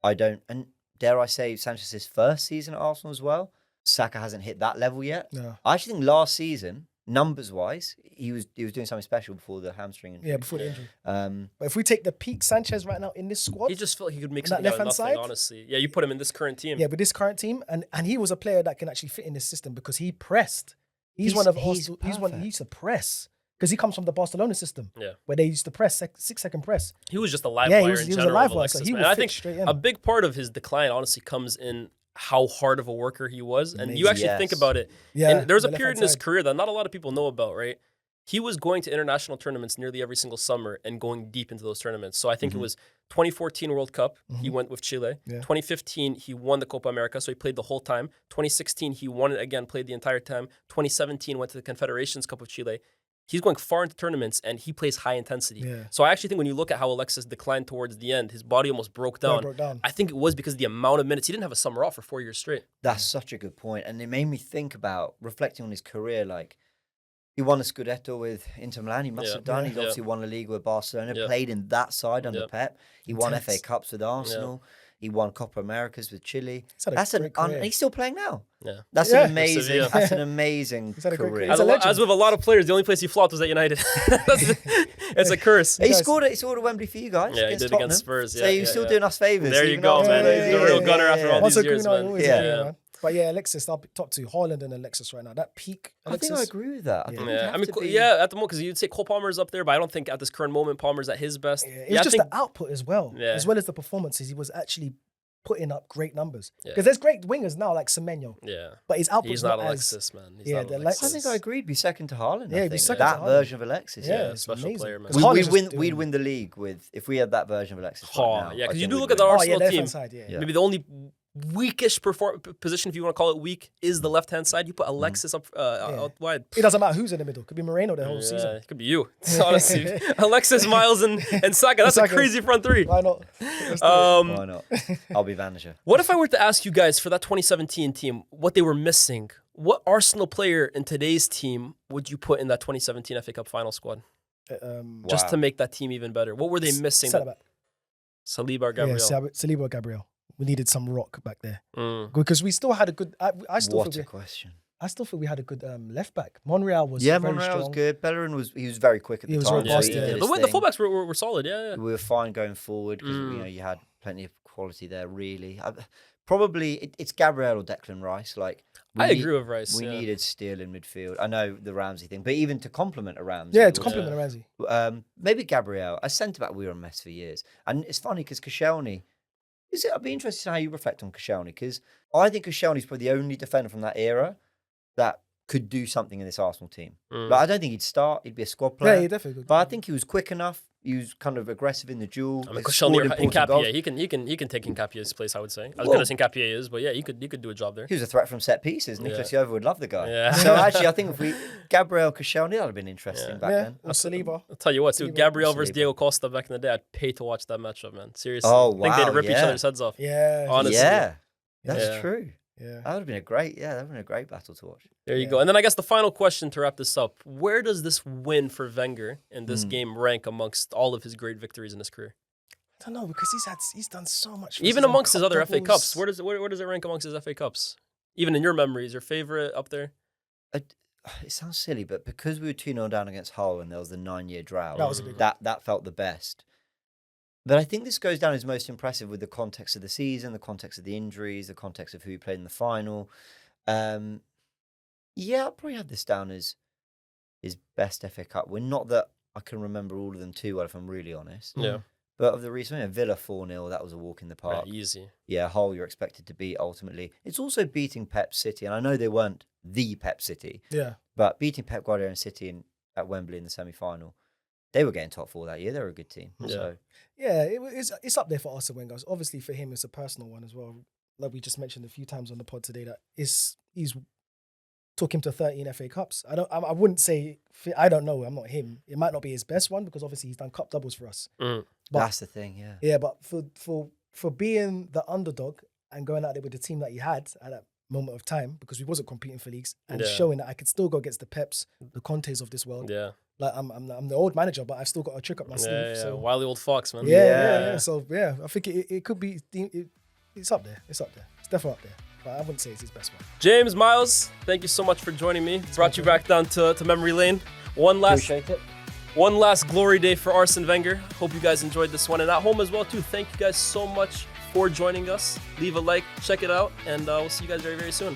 I don't. And dare I say, Sanchez's first season at Arsenal as well, Saka hasn't hit that level yet. No. I actually think last season, numbers wise, he was doing something special before the hamstring injury. Yeah, before the injury. Um, But if we take the peak Sanchez right now in this squad, He just felt like he could make On that something out of left-hand nothing, side? honestly. Yeah, you put him in this current team. yeah, with this current team, and he was a player that can actually fit in this system because he pressed. He's He's- one of he's Arsenal. He's one. He perfect. used to press because he comes from the Barcelona system. Yeah. where they used to press 6-second press. He was just a live Yeah, wire he was in a general. live of wire, so Alexis, he man. would And I fit think straight in. a big part of his decline honestly comes in how hard of a worker he was. And you actually think Yes. about it. Yeah, And there's a the period in left-hand his side. career that not a lot of people know about, right? He was going to international tournaments nearly every single summer and going deep into those tournaments. So I think it was 2014 World Cup. He went with Chile. Yeah. 2015, he won the Copa America, so he played the whole time. 2016, he won it again, played the entire time. 2017, went to the Confederations Cup of Chile. He's going far into tournaments and he plays high intensity. Yeah. So I actually think when you look at how Alexis declined towards the end, his body almost broke down. broke down. I think it was because of the amount of minutes. He didn't have a summer off for 4 years straight. That's such a good point. And it made me think about reflecting on his career. Like, he won a Scudetto with Inter Milan. He must Yeah. have done. He Yeah. obviously won La Liga with Barcelona, Yeah. played in that side under Yeah. Pep. He won Intense. FA Cups with Arsenal. He won Copa Americas with Chile. He's had a That's great career. and he's still playing now. Yeah. That's Yeah. an amazing. Sevilla. That's an amazing He's had a great career. career. He's a legend. As with a lot of players, the only place he flopped was at United. It's a curse. He guys- scored at Wembley for you guys. Yeah, he against did Tottenham. against Spurs. So Yeah, he was yeah, still yeah. doing us favours. There you even go, after- man. He's a real gunner after all Once these a years, Gruno, man. always a Yeah. Gruno, man. But yeah, Alexis, I'll be top 2. Haaland and Alexis right now. That peak, Alexis. I think I agree with that. I think Yeah, I mean, at the moment, because you'd say Cole Palmer's up there, but I don't think at this current moment Palmer's at his best. Yeah, it was just the output as well. Yeah. As well as the performances. He was actually putting up great numbers. Yeah. Because there's great wingers now like Semenyo. Yeah. But his output He's is not not Alexis, man. He's not the Alexis. I think I agree. He'd be second to Haaland. Yeah, he'd be second to that Haaland. version of Alexis. Yeah, Yeah, it's special amazing. player, man. 'Cause Haaland's just We'd doing- win the league if we had that version of Alexis. Right now, Yeah, I because you think do we'd look at the win. Arsenal the team. left-hand side, yeah. Maybe the only weakish position, if you want to call it weak, is the left-hand side. You put Alexis up out wide. It doesn't matter who's in the middle. Could be Moreno the whole Yeah, season. it could be you. Honestly, Alexis, Miles, and Saka. That's a Saka. crazy front three. Why not? Why not? I'll be manager. What if I were to ask you guys for that 2017 team what they were missing? What Arsenal player in today's team would you put in that 2017 FA Cup final squad just to make that team even better? What were they missing? Centre-back. Saliba or Gabriel? Yeah, Saliba or Gabriel. We needed some rock back there. Mm. Because we still had a good... I still What a think question. I still think we had a good left back. Monreal was Yeah, very Monreal was strong. good. Bellerin was very quick at He the was time. robust, so he yeah. did his The thing. fullbacks were solid, yeah. We were fine going forward because you had plenty of quality there. Really, probably it's Gabriel or Declan Rice. Like I agree with Rice. We yeah. needed steel in midfield. I know the Ramsey thing, but even to complement a Ramsey. Yeah, to complement Ramsey. Maybe Gabriel. As centre back, we were a mess for years, and it's funny because Koscielny. I'd be interested in how you reflect on Koscielny because I think Koscielny's probably the only defender from that era that could do something in this Arsenal team. Like, I don't think he'd start. He'd be a squad player. Yeah, he definitely could. But I think he was quick enough. He was kind of aggressive in the duel. I mean, Scored Koscielny or important Nkapia, goals. he can take Nkapia's place, I would say. As Well- good as Nkapia is, but yeah, he could do a job there. He was a threat from set pieces. Nicolas Jova would love the guy. Yeah. So actually, I think if Gabriel Koscielny, that would have been interesting back Yeah, then. or Saliba. I'll tell you what, dude, Saliba. Gabriel versus Saliba. Diego Costa back in the day, I'd pay to watch that matchup, man. Seriously. Oh, I think they'd wow, rip each yeah. other's heads off. Yeah. Honestly. Yeah, that's Yeah. true. Yeah. That would have been a great, battle to watch. There you go. And then I guess the final question to wrap this up. Where does this win for Wenger in this game rank amongst all of his great victories in his career? I don't know because he's done so much. for us. Even He's amongst his won other cup FA Cups. doubles. Where does it rank amongst his FA Cups? Even in your memories, your favorite up there? It sounds silly, but because we were 2-0 down against Hull and there was the 9-year drought, That was a big that felt the best. But I think this goes down as most impressive with the context of the season, the context of the injuries, the context of who played in the final. Yeah, I'll probably have this down as his best FA Cup win. Not that I can remember all of them too well, if I'm really honest. Yeah. But of the recent, Villa 4-0, that was a walk in the park. Right, easy. Yeah, Hull you're expected to beat ultimately. It's also beating Pep City, and I know they weren't the Pep City, Yeah. but beating Pep Guardiola and City at Wembley in the semi-final, they were getting top 4 that year. They were a good team. Yeah. So Yeah, it's up there for Arsene Wenger. Obviously, for him, it's a personal one as well. Like we just mentioned a few times on the pod today, that he's took him to 13 FA Cups. I wouldn't say, I don't know. I'm not him. It might not be his best one because obviously he's done cup doubles for us. Mm. But that's the thing. Yeah. yeah, but for being the underdog and going out there with the team that he had at that moment of time, because we wasn't competing for leagues, and showing that I could still go against the Peps, the Contes of this world. Yeah. Like I'm the old manager, but I've still got a trick up my sleeve. Yeah. So Wily old fox, man. yeah. So yeah, I think it could be. It's up there. It's up there. It's definitely up there. But I wouldn't say it's his best one. James, Miles, thank you so much for joining me. Brought you back down to memory lane. One last glory day for Arsene Wenger. Hope you guys enjoyed this one. And at home as well, too. Thank you guys so much for joining us. Leave a like, check it out, and we'll see you guys very, very soon.